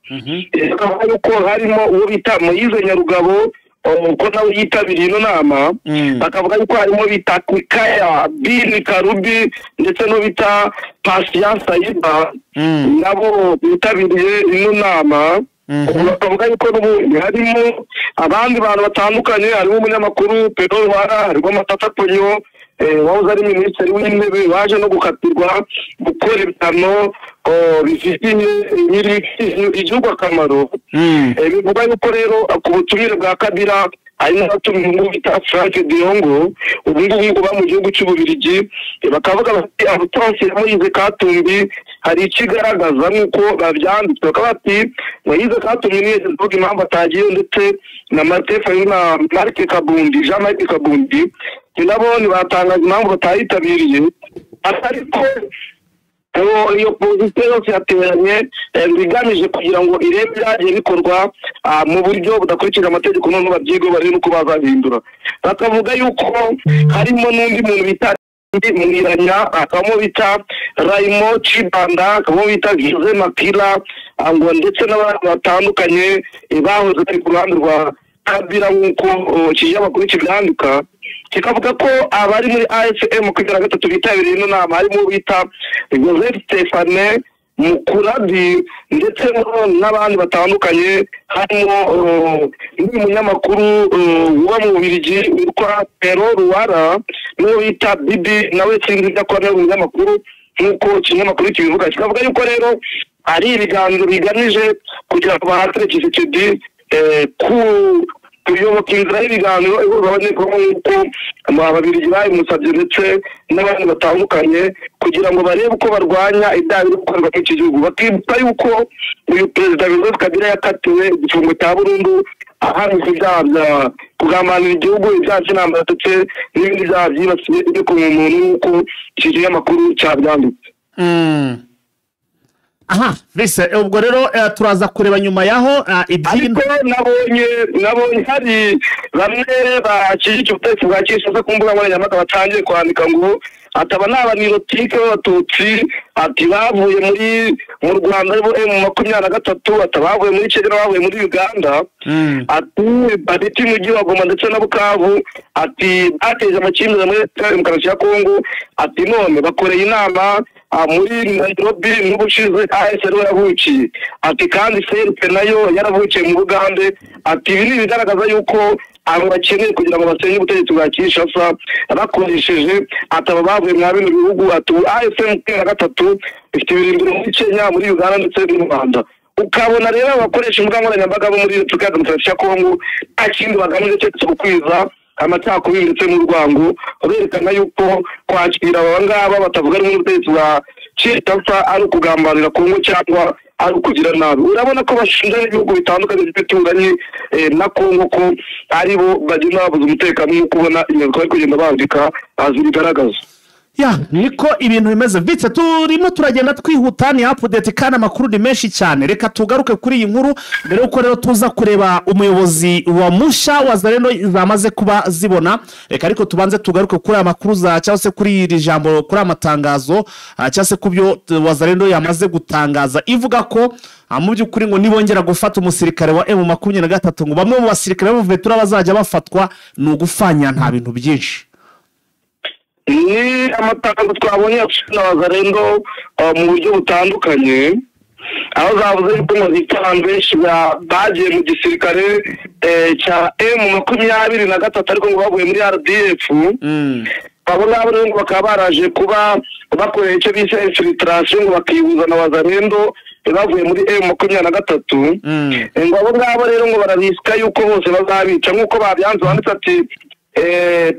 akavuga yuko harimo uwo bita Moise Nyarugabo uko nawe yitabiriye ino nama bakavuga yuko harimo bita Kwikaya Bin Karubi ndetse no bita Patience Sayiba nabo bitabiriye ino nama bakavuga yuko harimo abandi bantu batandukanye harimo umunyamakuru Pedro Rwanda harimo Matata Ponyo wahoze ari minisitiri w'intebe waje no gukatirwa gukora ibitano bifitiye igihugu akamaro bivuga yuko rero ku butumire bwa Kabila hari n'abatumiwe bita Frank Diongo ubu ngubu ba mu gihugu cy'Ububirigi bakavuga bati abutonse Moise Katumbi hari ikigaragaza nuko babyanditse bakaba bati Moise Katumbi niye zivuga impamvu atagiye ndetse na Matefa na Marc Kabundi Jean-Marc Kabundi nabo nibatangaza impamvu batayitabiriye ariko iyo pozisiyo yose yateranye bigamije kugira ngo irebe byagiye bikorwa mu buryo budakurikije amategeko none babyigo bari nuko bazahindura bakavuga yuko harimo n'undi muntu bita Mwiranya akamo bita Raimo Chibanda akamo bita Gize Makila ngo ndetse n'abantu batandukanye bahoze ku ruhande rwa Kabila nk'uko ikinyamakuru kibyandika kikavuga ko abari muri AFM 23 bitabiriye ino nama harimo bita Joseph Stéphane Mukurabi ndetse n'abandi batandukanye harimo n'umunyamakuru uba mu Bubiligi witwa Pedro Rwanda n'uwo bita Bibi nawe sinzi ko ari umunyamakuru nk'uko ikinyamakuru kibivuga kikavuga yuko rero ari ibiganiro bigamije kugira ngo bahatire Tshisekedi kuyoboka inzira y'ibiganiro babonekamo nk'uko Ababiligi bayimusabye ndetse n'abandi batandukanye kugira ngo barebe uko barwanya ibyaha biri gukorwa muri iki gihugu bakibuka yuko uyu perezida Joseph Kabila yakatiwe igifungo cya burundu ahanishwa ibyaha bya kugambanira igihugu ibyaha by'intambara ndetse n'ibindi byaha byibasiye itegeko muntu nk'uko iki kinyamakuru cyabyanditse aha mbese ubwo rero turaza kureba nyuma yaho ariko nabonye hari bamwe bashyigikiye ubutegetsi bwa Kinshasa ku mbuga nkoranyambaga batangiye kwandika ngo ataba n'abanirotike b'abatutsi ati bavuye mu Rwanda aribo M23 atabavuye muri Kenya bavuye muri Uganda ati baditi mu gihugu Goma ndetse na Bukavu ati bateje amakimbirane muri Demokarasi ya Kongo ati none bakoreye inama muri Nairobi n'ubushize ASR yavukiye ati kandi CRP nayo yaravukiye mu Bugande ati ibi bigaragaza yuko abo bakeneye kugira ngo basenye ubutegetsi bwa Kinshasa bakoresheje ataba bavuye mwa bino bihugu ati AFM 23 ifite ibirindiro muri Kenya muri Uganda ndetse n'u Rwanda ukabona rero abakoresha imbuga nkoranyambaga bo muri Repubulika ya Demokarasi ya Kongo nta kindi bagamije cyo gukwiza amacakubiri ndetse n'urwango berekana yuko kwakira aba ngaba batavuga n'ubutegetsi bwa Kinshasa ari ukugambanira Kongo cyangwa ari ukugira nabi. Urabona ko bashinja ibihugu bitandukanye bituranye na Kongo ko aribo bagenda babuza umutekano no kubona inyandiko yo kugenda bandika azibigaragaza. Ya niko ibintu bimeze vitse turimo turagenda twihuta ni update kana makuru ni menshi cyane reka tugaruke kuri iyi nkuru mbere uko rero tuza kureba umuyobozi wa Musha Wazalendo zamaze kuba zibona reka ariko tubanze tugaruke kuri amakuru za cyase kuri iri jambo kuri amatangazo cyase kubyo Wazalendo yamaze gutangaza ivuga ko mu by'ukuri ngo nibongera gufata umusirikare wa M23 ngo bamwe mu basirikare bavuye turabazajya bafatwa no gufanya nta bintu byinshi. Ni amatangazo twabonye na Wazalendo mu buryo butandukanye aho zavuze ko mu gitangazo benshi bagiye mu gisirikare cya M23 ariko ngo bavuye muri RDF abo ngabo rero bakaba baraje kuba bakoreye icyo bise infiltration ngo bakihuza na Wazalendo bavuye muri M23 ngo abo ngabo rero ngo barabisika yuko bose bazabica nk'uko babyanze banditse ati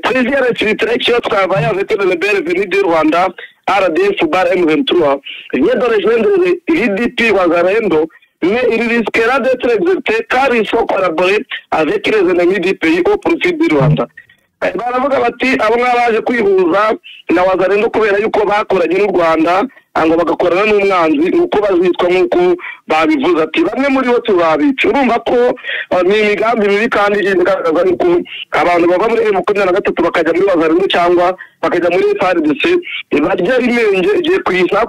président infiltration travaille avec le rebelle venu du Rwanda RDF bar M23 vient de rejoindre l'IDP Wazalendo mais il risquera d'être exécuté car il faut collaborer avec les ennemis du pays au profit du Rwanda. Baravuga bati abo ngabaje kwihuza na Wazalendo kubera yuko bakoranye n'u Rwanda ngo bagakorana n'umwanzi uko bazitwa nk'uko babivuze ati bamwe muri bo tubabica. Urumva ko ni imigambi mibi kandi igaragaza yuko abantu bava muri M23 bakajya muri Wazalendo cyangwa bakajya muri FARDC barya rimenge igiye kuyisa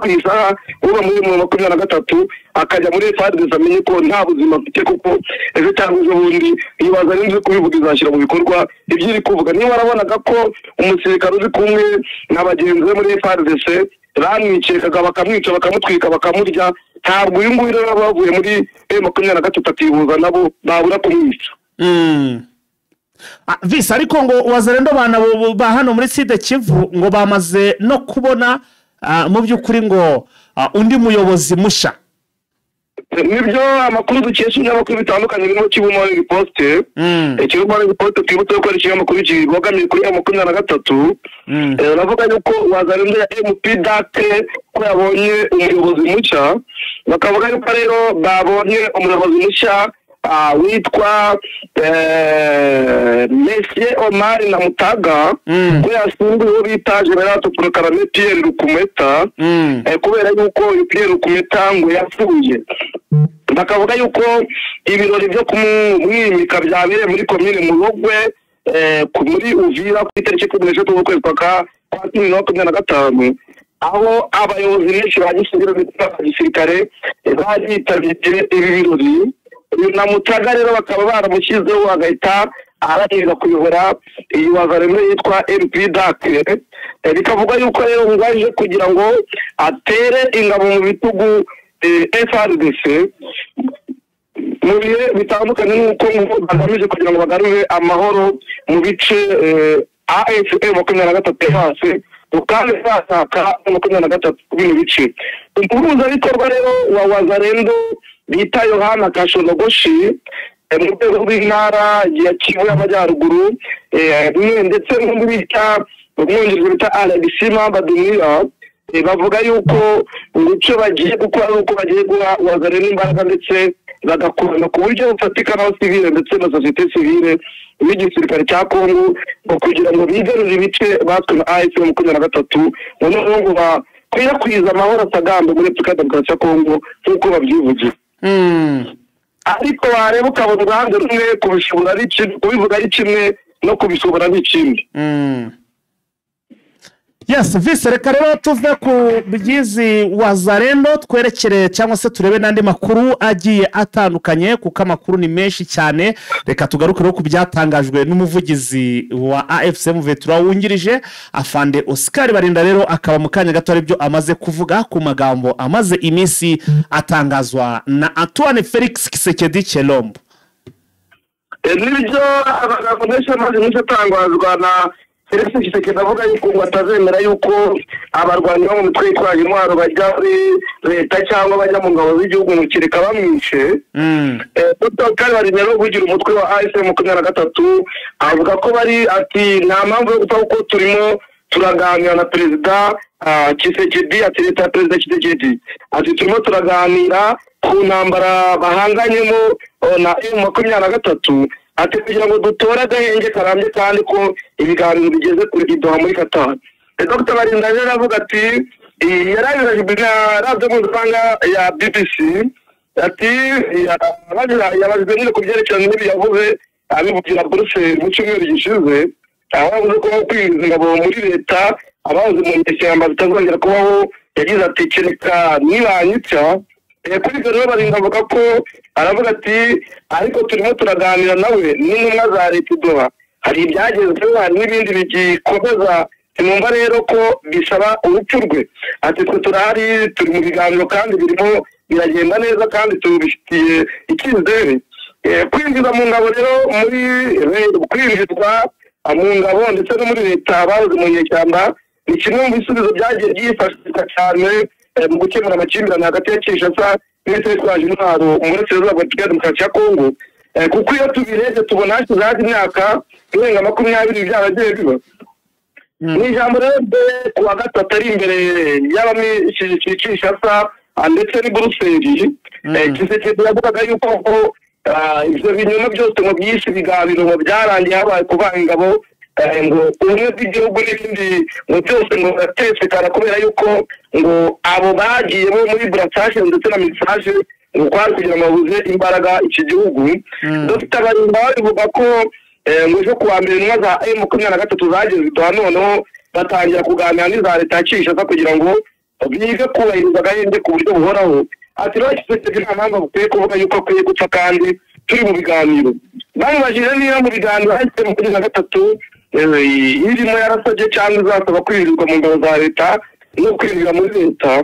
uba muri M23 akajya muri FARDC amenye ko nta buzima afite kuko ejo cyangwa ejo bundi iyo Wazalendo kubivuga izashyira mu bikorwa ibyo iri kuvuga. Niba warabonaga ko umusirikare uri kumwe n'abagenzi be muri FARDC bamwicekaga bakamwica bakamutwika bakamurya ntabwo uyu nguyu rero bavuye muri M23 atihuza nabo babura kumwica. Visi ariko ngo Wazalendo bana ba hano muri Sud Kivu ngo bamaze no kubona mu by'ukuri ngo undi muyobozi musha. Nibyo amakuru dukesha n'amakuru bitandukanye birimo Kibumo Riposte Kibumo Riposte twibutse ko ari ikinyamakuru kibogamiye kuri M23 navuga yuko Wazalendo ya MPDAC ko yabonye umuyobozi mushya bakavuga yuko rero babonye umuyobozi mushya witwa Monsieur Omar na Mutaga ko yasimbuye bita General Proclamé Pierre Rukumeta kubera yuko Pierre Rukumeta ngo yapfuye. Bakavuga yuko ibirori byo kumwimika byabereye muri commune Murogwe muri Uvira ku itariki 13 z'ukwezi kwa 2025 aho abayobozi benshi bagisirikare bari bitabiriye ibi birori na Mutaga rero bakaba baramushyizeho agahita aragenda kuyobora iyi Wazalendo yitwa MPDAC bikavuga yuko rero ngaje kugira ngo atere ingabo mu bitugu FARDC mu bihe bitandukanye n'uko bagamije kugira ngo bagarure amahoro mu bice AFM 23 hasi ukandi basaka 23 kubino bice. Umuhuza bikorwa rero wa Wazalendo bita Yohana Kashonogoshi mu rwego rw'intara ya Kivu y'Amajyaruguru ndetse n'undi bita umwungirije bita Alexima Badumira bavuga yuko icyo bagiye gukora uko bagiye guha Wazalendo imbaraga ndetse bagakorana ku buryo bufatika na civile ndetse na societe civile n'igisirikare cya Kongo kugira ngo bigarurire ibice batwe na AFM 23 noneho ngo bakwirakwiza amahoro asagamba muri Repubulika ya Demokarasi ya Kongo nk'uko babyivugira. Ariko wareba ukabona uruhande rumwe kubishobora ari kimwe kubivuga ari kimwe no kubishobora ari ikindi. Yes, Visi reka rero tuve ku byizi Wazalendo twerekere cyangwa se turebe n'andi makuru agiye atandukanye kuko amakuru ni menshi cyane. Reka tugaruke no ku byatangajwe n'umuvugizi wa AFC M23 wungirije Afande Oscar Barinda rero akaba mu kanya gato aribyo amaze kuvuga ku magambo amaze iminsi atangazwa na Antoine Felix Kisekedi Chilombo. Nibyo amagambo menshi amaze atangazwa na Felix Tshisekedi avuga yuko ngo atazemera yuko abarwanyi bo mu mitwe yitwaje intwaro bajya muri leta cyangwa bajya mu ngabo z'igihugu ngo kireka bamwishe. Dr. Kalibari rero uvugira umutwe wa AFM 23 avuga ko bari ati nta mpamvu yo gupfa kuko turimo turaganira na perezida Tshisekedi, ati leta ya perezida Tshisekedi ati turimo turaganira ku ntambara bahanganyemo na M23 ati kugira ngo dutore agahenge karambye kandi ko ibiganiro bigeze kuri Doha muri Qatar. Dr. Barinda rero avuga ati yarabiraje bigarabye mu rwanda ya BBC ati yabajwe n'iko byerekeranye n'ibi yavuze abivugira Brussels mu cyumweru gishize abavuze ko kwinjiza ingabo muri leta abahoze mu ishyamba bitazongera kubaho. Yagize ati kereka nibanyitsa kuri ibyo rero Barinda avuga ko aravuga ati ariko turimo turaganira nawe n'intumwa za leta Doha, hari ibyagezweho hari n'ibindi bigikomeza, sinumva rero ko bisaba urupfu rwe. Ati twe turahari turi mu biganiro kandi birimo biragenda neza kandi tubifitiye icyizere. Kwinjiza mu ngabo rero kwinjizwa mu ngabo ndetse no muri leta bahoze mu nyeshyamba ni kimwe mu bisubizo byagiye byifashishwa cyane mu gukemura amakimbirane hagati ya Kinshasa n'imitwe yitwaje intwaro mu burasirazuba bwa Repubulika ya Demokarasi ya Kongo, kuko iyo tubirebye tubona hashize imyaka irenga 20 byaragiye biba. Ni ijambo rero ku wa gatatu ari imbere y'abamishije Kinshasa ndetse ni Brussels. Tshisekedi yavugaga yuko ibyo binyoma byose mu byinshi biganiro mu byarangiye habaye kuvanga ingabo ngo ubumwe bw'igihugu n'ibindi ngo byose ngo biratesekana kubera yuko ngo abo bagiye muri brassage ndetse na message ngo kwari kugira ngo babuze imbaraga iki gihugu. Dr. Barinda bavuga ko ngo ejo kuwa mbere intumwa za M23 zageze Doha noneho batangira kuganira n'iza leta ya Kinshasa kugira ngo bige kubahiriza agahenge ku buryo buhoraho. Ati rero Tshisekedi nta mpamvu akwiye kuvuga yuko akwiye gupfa kandi turi mu biganiro. Bamubajije niba mu biganiro M23 irimo yarasabye cyangwa izasaba kwirirwa mu ngabo za leta no kwinjira muri leta.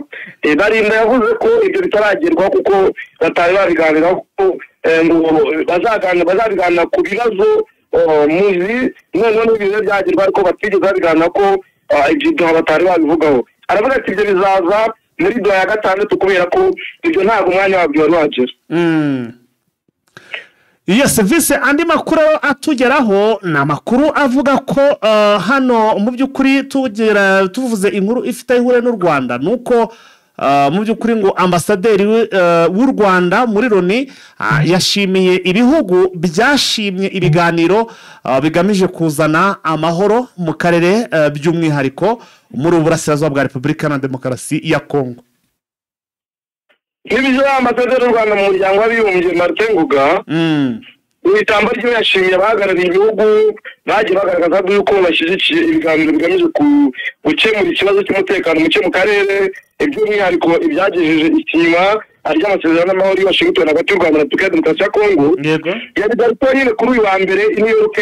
Barinda yavuze ko ibyo bitaragerwaho kuko batari babiganiraho kuko bazabiganira ku bibazo muzi noneho n'ibintu byagerwa ariko batigeze babiganira ko ibyo Doha batari babivugaho. Aravuga ati ibyo bizaza muri Doha ya 6 kubera ko ibyo ntabwo umwanya wabyo wari wagera. Iyo service andi makuru atugeraho ni amakuru avuga ko hano mu by'ukuri tuvuze inkuru ifite ihure n'u Rwanda nuko mu by'ukuri ngo ambasaderi w'u Rwanda muri Loni yashimiye ibihugu byashimye ibiganiro bigamije kuzana amahoro mu karere by'umwihariko muri Burasirazuba bwa Repubulika ya Demokarasi ya Kongo. N'ibyo ambasaderi w'u Rwanda mu muryango w'abibumbye Martin Ngoga itamba ryo yashimiye abahagarariye ibihugu bagiye bagaragaza yuko bashyigikiye ibiganiro bigamije gukemura ikibazo cy'umutekano muke mu karere, by'umwihariko ibyagejeje ikinyuma ry'amasezerano y'amahoro i Washington hagati y'u Rwanda na Repubulika ya Demokarasi ya Kongo. Yabigarutseho nyine kuri uyu wa mbere i New York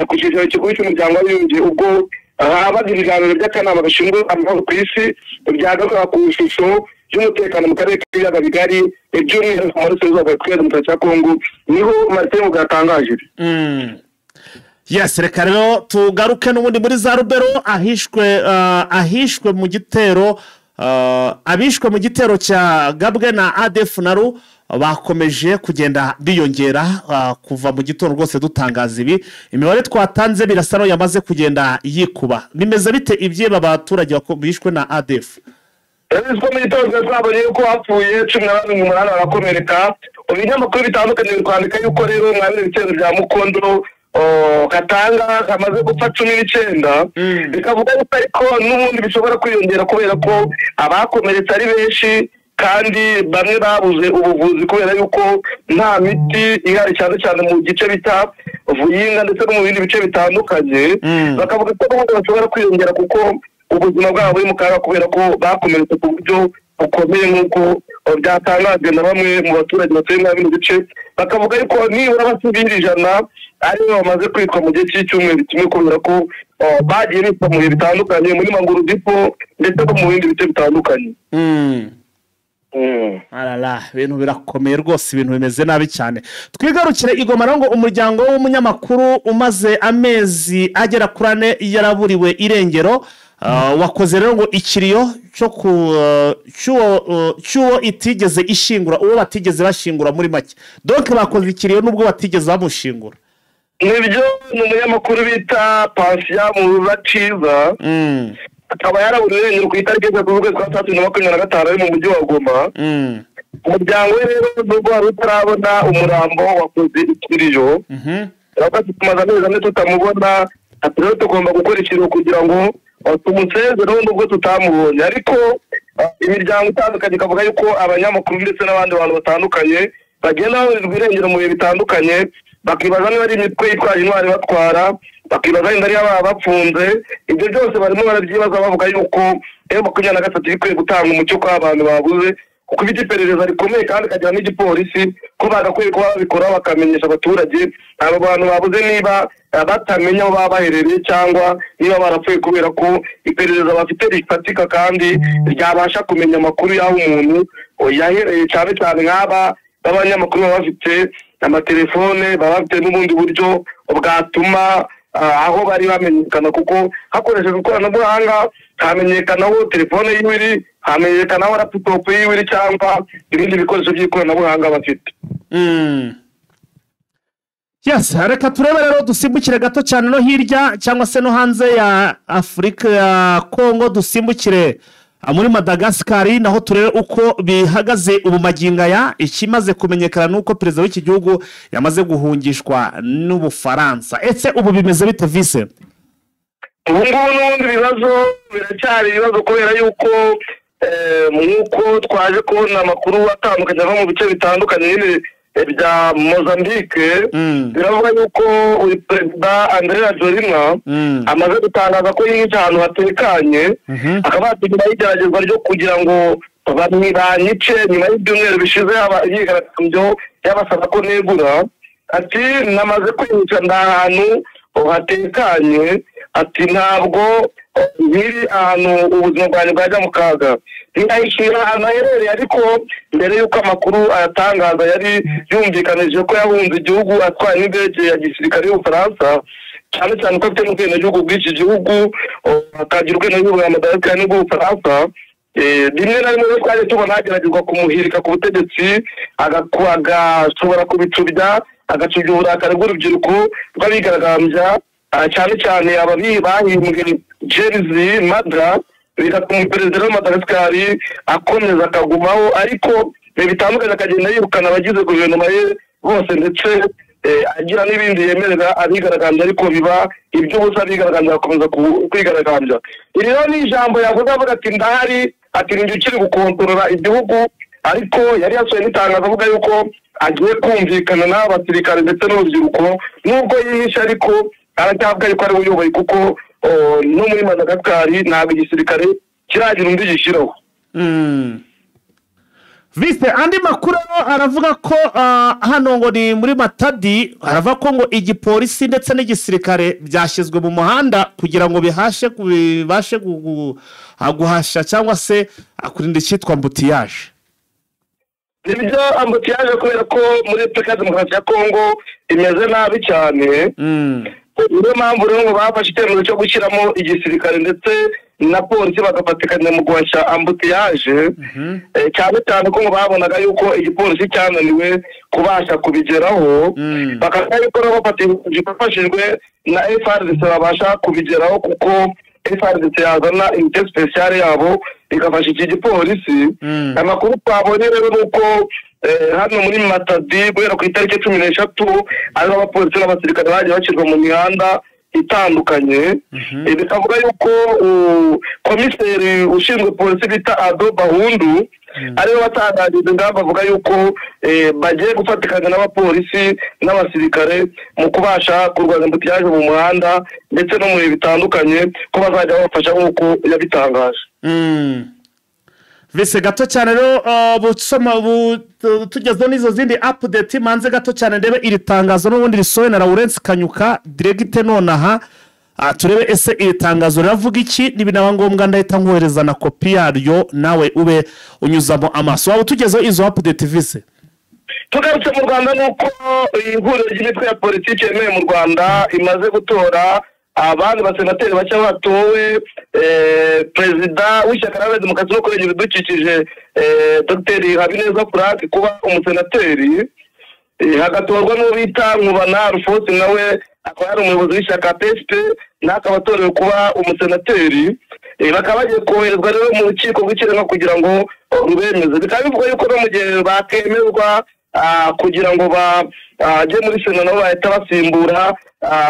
ku cyicaro gikuru cy'umuryango w'abibumbye ubwo habaga ibiganiro by'akanama gashinzwe amahoro ku isi byagaruka ku ishusho y'umutekano mu karere k'ibiyaga bigari by'umwihariko mu burasirazuba bwa Repubulika ya Demokarasi ya Kongo niho Martin Ngoga yatangaje. Yes, reka rero tugaruke n'ubundi muri za Rubero ahishwe mu gitero abishwe mu gitero cya Gabwe na ADF naru bakomeje kugenda biyongera kuva mu gitondo rwose dutangaza ibi imibare twatanze birasa no yamaze kugenda yikuba. Bimeze bite ibyeba abaturage bishwe na ADF? Ejo mu gitondo twabonye ko hapfuye 18 barakomereka. Ibinyamakuru bitandukanye bikwandika yuko rero mwabire ibitero bya Mukondo Katanga kamaze gupfa 19 bikavuga ko ariko n'ubundi bishobora kwiyongera kubera ko abakomeretse ari benshi kandi bamwe babuze ubuvuzi kubera yuko nta miti ihari cyane cyane mu gice bita Vuyinga ndetse no mu bindi bice bitandukanye. Bakavuga ko bashobora kwiyongera kuko ubuzima bwabo buri mu kaga kubera ko bakomeretse ku buryo bukomeye nk'uko byatangajwe na bamwe mu baturage batuye muri bino bice. Bakavuga yuko nibura abasivili 100 aribo bamaze kwitwa mu gihe cy'icyumweru kimwe kubera ko bagiye bitwa mu bihe bitandukanye muri Manguru Dipo ndetse no mu bindi bice bitandukanye. arara ibintu birakomeye rwose ibintu bimeze nabi cyane twigarukire igoma rero ngo umuryango w'umunyamakuru umaze amezi agera kuri 4 yaraburiwe irengero wakoze rero ngo ikiriyo cy'uwo itigeze ishingura uwo batigeze bashingura muri make donc bakoze ikiriyo nubwo batigeze bamushingura nibyo ni umunyamakuru bita Pansia mu Rubaciza akaba yaraburiwe irengero ku itariki y'ukwezi kwa 2025 ari mu mujyi wa Goma umuryango we rero nubwo wari utarabona umurambo wakoze ikiriyo tumaze amezi ane tutamubona ati rero tugomba gukora ikiriyo kugira ngo tumusezere nubwo tutamubonye ariko imiryango itandukanye ikavuga yuko abanyamakuru ndetse n'abandi bantu batandukanye bagenda baburirwa irengero mu bihe bitandukanye bakibaza niba ari imitwe yitwaje intwari batwara bakibaza niba ari ababa bapfunze ibyo byose barimo barabyibaza bavuga yuko M23 ikwiye gutanga umucyo ko abantu babuze kuko ifite iperereza rikomeye kandi ikagira n'igipolisi ko bagakwiye kuba babikora bakamenyesha abaturage abo bantu babuze niba batamenya aho baba baherereye cyangwa niba barapfuye kubera ko iperereza bafite rifatika kandi ryabasha kumenya amakuru y'aho umuntu yahereye cyane cyane nk'aba b'abanyamakuru baba bafite amatelefone baba bafite n'ubundi buryo bwatuma aho bari bamenyekana kuko hakoreshejwe ikoranabuhanga hamenyekanaho telefone yiwe iri hamenyekanaho laptop yiwe iri cyangwa ibindi bikoresho by'ikoranabuhanga bafite yes reka turebe rero dusimbukire gato cyane no hirya cyangwa se no hanze ya Afurika ya Kongo dusimbukire muri Madagascar naho turebe uko bihagaze ubumaginga ya ikimaze kumenyekana nuko perezida w'iki gihugu yamaze guhungishwa n'Ubufaransa ese ubu bimeze bite Vice ubu n'ubundi bibazo biracyari ibibazo kubera yuko nk'uko twaje kubona amakuru atandukanye ava mu bice bitandukanye bya Mozambique biravuga yuko uyu perezida André Rajoelina amaze gutangaza ko yica ahantu hatekanye akaba yategura igeragezwa ryo kugira ngo banyice nyuma y'ibyumweru bishize yigaragambyo yabasaba ko negura ati namaze kwica ndahantu hatekanye ati ntabwo biri ahantu ubuzima bwanjye bwajya mu kaga ntiyayishyira ahantu aherereye ariko mbere y'uko amakuru ayatangaza yari yumvikanije ko yahunze igihugu atwaye n'indege ya gisirikare y'Ubufaransa cyane cyane ko afite n'ubwenegihugu bw'iki gihugu akagira ubwenegihugu bwa Madagascar n'ubw'Ubufaransa rimwe na rimwe twaje tubona hageragezwa kumuhirika ku butegetsi agashobora kubicubya agacubya uburakari bw'urubyiruko rw'abigaragambya cyane cyane ababi bahimbwe Jerzy Madra bigatuma perezida wa Madagascar akomeza akagumaho ariko bitandukanye akagenda yirukana abagize guverinoma ye bose ndetse agira n'ibindi yemerera abigaragambya ariko biba iby'ubusa abigaragambya bakomeza kwigaragambya rero ni ijambo yavuze avuga ati ndahari ati ndi ukiri gukontorora igihugu ariko yari yasohoye n'itangazo avuga yuko agiye kumvikana n'abasirikare ndetse n'urubyiruko nubwo yihishe ariko aracyavuga yuko ari uyoboye kuko no muri Madagascar ntabwo igisirikare kiragira undi gishyiraho Vice andi makuru aravuga ko hano ngo ni muri Matadi aravuga ko ngo igipolisi ndetse n'igisirikare byashyizwe mu muhanda kugira ngo bibashe guhasha cyangwa se kurinda icyitwa ambutiyaje ibyo ambutiyaje kubera ko muri Repubulika Demokarasi ya Kongo imeze nabi cyane niyo mpamvu rero ngo bafashe icyemezo cyo gushyiramo igisirikare ndetse na polisi bagafatikanya mu guhashya ambutiyaje cyane cyane ko ngo babonaga yuko igipolisi cyananiwe kubasha kubigeraho bakavuga yuko nabo bafashijwe na FARDC babasha kubigeraho kuko FARDC yazana imite speciale yabo igafasha iki gipolisi amakuru twabonye rero nuko hano muri Matadi guhera ku itariki 13 ariho abapolisi n'abasirikare bagiye bashyirwa mu mihanda itandukanye bikavuga yuko komiseri ushinzwe polisi bita Ado Bahundu ariwe watangajije ingamba avuga yuko bagiye gufatikanya n'abapolisi n'abasirikare mu kubasha kurwanya ambutiyaje mu muhanda ndetse no mu bihe bitandukanye ko bazajya babafasha nk'uko yabitangaje Vise gato cyane rero tugezeho n'izo zindi update manze gato cyane ndebe iri tangazo n'ubundi risohoye na Lawrence Kanyuka direct nonaha turebe ese iri tangazo riravuga iki nibinaba ngombwa ndahita nkohereza na kopi yaryo nawe ube unyuzamo amaso waba utugezeho izo update vise tugarutse mu Rwanda nuko ihuriro ry'imitwe ya politiki yemewe mu Rwanda imaze gutora abandi basenateri bashya batowe perezida w'ishyaka la demokarasi no kurengera ibidukikije Dr Habineza Frank kuba umusenateri hagatorwa n'uwo bita Nkubana Alphonse nawe akaba ari umuyobozi w'ishyaka PSP n'akaba atorewe kuba umusenateri bakaba bagiye koherezwa rero mu rukiko rw'ikirenga kugira ngo rubemeze bikaba bivuga yuko no mu gihe bakemezwa kugira ngo bajye muri sena nabo bahita basimbura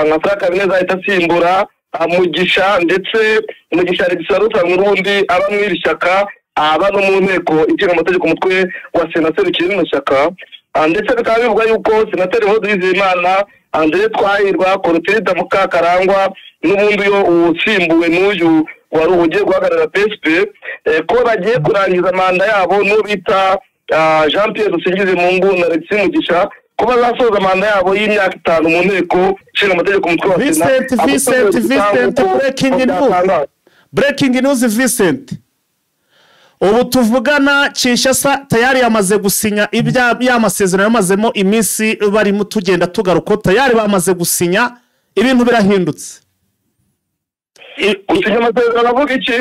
nka Frank Habineza ahita asimbura Mugisha ndetse Mugisha Alexis Murundi aba mu iri shyaka aba no mu nteko ishinga amategeko umutwe wa sena serukira rino shyaka ndetse bikaba bivuga yuko senateri Uwizeyimana Andre Twahirwa Clotilde Mukakarangwa n'ubundi yo usimbuwe n'uyu wari ugiye guhagarara PSP ko bagiye kurangiza manda yabo no bita Jean Pierre Dusingizemungu na Alexis Mugisha ko bazasoza manda yabo y'imyaka 5 mu nteko ishinga amategeko umutwe wa sena. Vincent breaking news Vincent ubu tuvugana Kinshasa tayari yamaze gusinya y'amasezerano yamazemo iminsi barimo tugenda tugaruko tayari bamaze gusinya ibintu birahindutse gusinya amasezerano avuga iki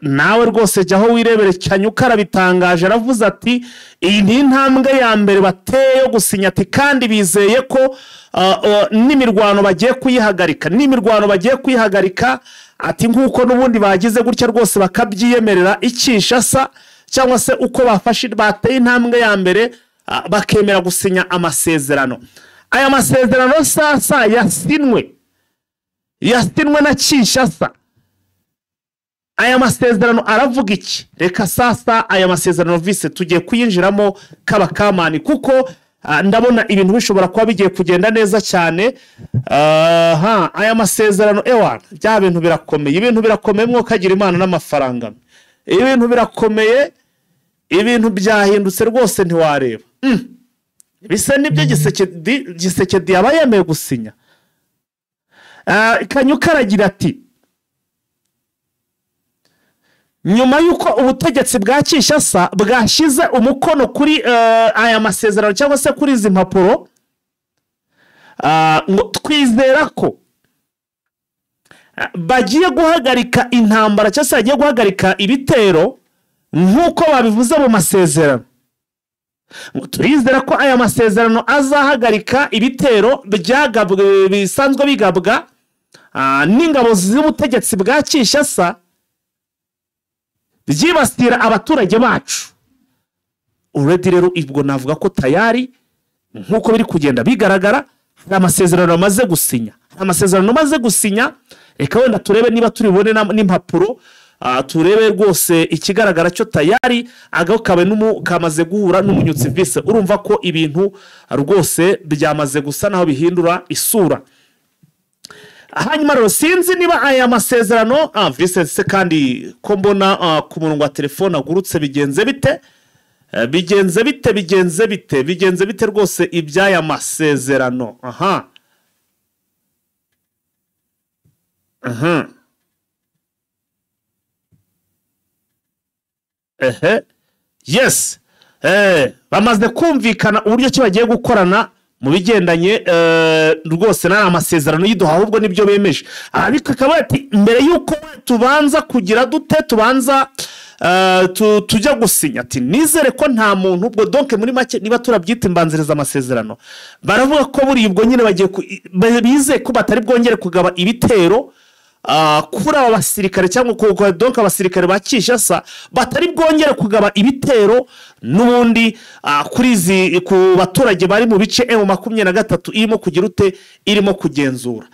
nawe rwose jyaho wirebere Kanyuka arabitangaje aravuze ati iyi ni intambwe ya mbere bateye yo gusinya ati kandi bizeye ko n'imirwano bagiye kuyihagarika ati nk'uko n'ubundi bagize gutya rwose bakabyiyemerera Kinshasa cyangwa se uko bateye intambwe ya mbere bakemera gusinya amasezerano aya masezerano sasa yasinwe na Kinshasa aya masezerano aravuga iki reka sasa aya masezerano vise tugiye kuyinjiramo kabakamani kuko ndabona ibintu bishobora kuba bigiye kugenda neza cyane aya masezerano ewa bya bintu birakomeye mwokagira Imana n'amafaranga ibintu birakomeye ibintu byahindutse rwose ntiwareba bisa nibyo Gisekedi yaba yemeye gusinya Kanyuka aragira ati nyuma yuko ubutegetsi bwa Kinshasa bwashize umukono kuri aya masezerano cyangwa se kuri izi mpapuro twizera ko bagiye guhagarika intambara cyangwa se bagiye guhagarika ibitero nk'uko babivuze mu masezerano turizera ko aya masezerano azahagarika ibitero bisanzwe bigabwa n'ingabo z'ubutegetsi bwa Kinshasa byibasira abaturage bacu uredi rero ibwo navuga ko tayari nkuko biri kugenda bigaragara amasezerano amaze gusinya reka wenda turebe niba turibone n'impapuro turebe rwose ikigaragara cyo tayari agarukabe kamaze guhura n'umunyutsi vise urumva ko ibintu rwose byamaze gusa naho bihindura isura hanyuma rero sinzi niba aya masezerano Vincent se kandi ko mbona ku murongo wa telefone agurutse bigenze bite rwose iby'aya masezerano yes bamaze kumvikana uburyo ki bagiye gukorana mu bigendanye rwose n'aya masezerano y'Idoha ahubwo nibyo bemeje ariko akaba ati mbere yuko tubanza kugira dute tubanza tujya gusinya ati nizere ko nta muntu ubwo donc muri make niba turabyita imbanziriza amasezerano baravuga ko buri ubwo nyine bize ko batari bwongere kugaba ibitero kuri aba basirikare cyangwa donc abasirikare ba Kinshasa batari bwongere kugaba ibitero n'ubundi kuri ku baturage bari mu bice M23 irimo kugira ute irimo kugenzura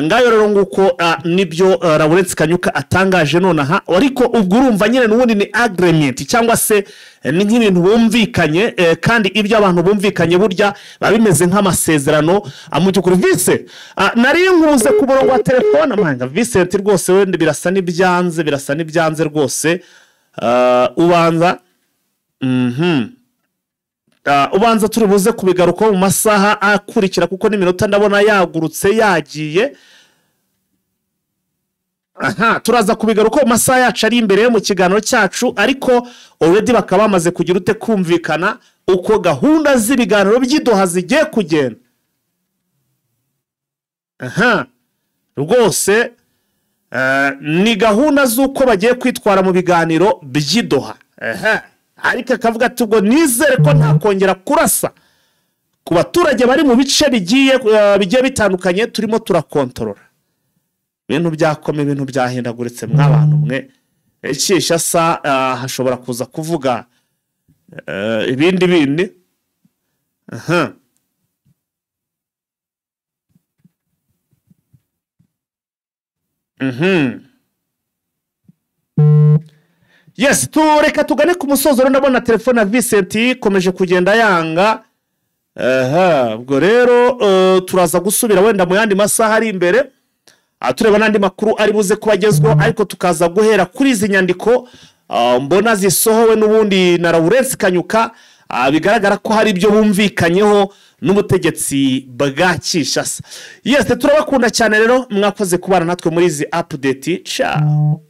ngayo rero nguko nibyo Lawrence Kanyuka atangaje nonaha ariko ubwo urumva nyine n'ubundi ni agreement cyangwa se ni nk'ibintu bumvikanye kandi ibyo abantu bumvikanye burya babimeze nk'amasezerano amucyukuru vise nari nkuze ku murongo wa telefone amanga Vincent rwose wende birasa n'ibyanze rwose ubanza turi buze kubigaruka mu masaha akurikira kuko n'iminota ndabona yagurutse yagiye aha turaza kubigaruka mu masaha yacu ari imbere mu kiganiro cyacu ariko already bakaba bamaze kugira ute kumvikana uko gahunda z'ibiganiro by'idoha zigiye kugenda. Aha rwose ni gahunda z'uko bagiye kwitwara mu biganiro by'idoha. Aha ariko akavuga ati ubwo nizere ko ntakongera kurasa ku baturage bari mu bice bigiye bitandukanye turimo turakontorora. Ibintu byakome, ibintu byahindaguritse mw'abantu mwe. Ekisha sa hashobora kuza kuvuga ibindi bindi. Aha yes tureka tugane ku musozo. Ndabona telefone ya Vincent komeje kugenda yanga. Aha ubwo rero turaza gusubira wenda mu yandi masaha ari imbere tureba n'andi makuru ari buze kubagezwaho ariko tukaza guhera kuri izi nyandiko mbona zisohowe n'ubundi na Lawrence Kanyuka bigaragara ko hari ibyo bumvikanyeho n'ubutegetsi bwa Kinshasa. Yes turabakunda cyane rero mwakoze kubana natwe muri izi update. Ciao.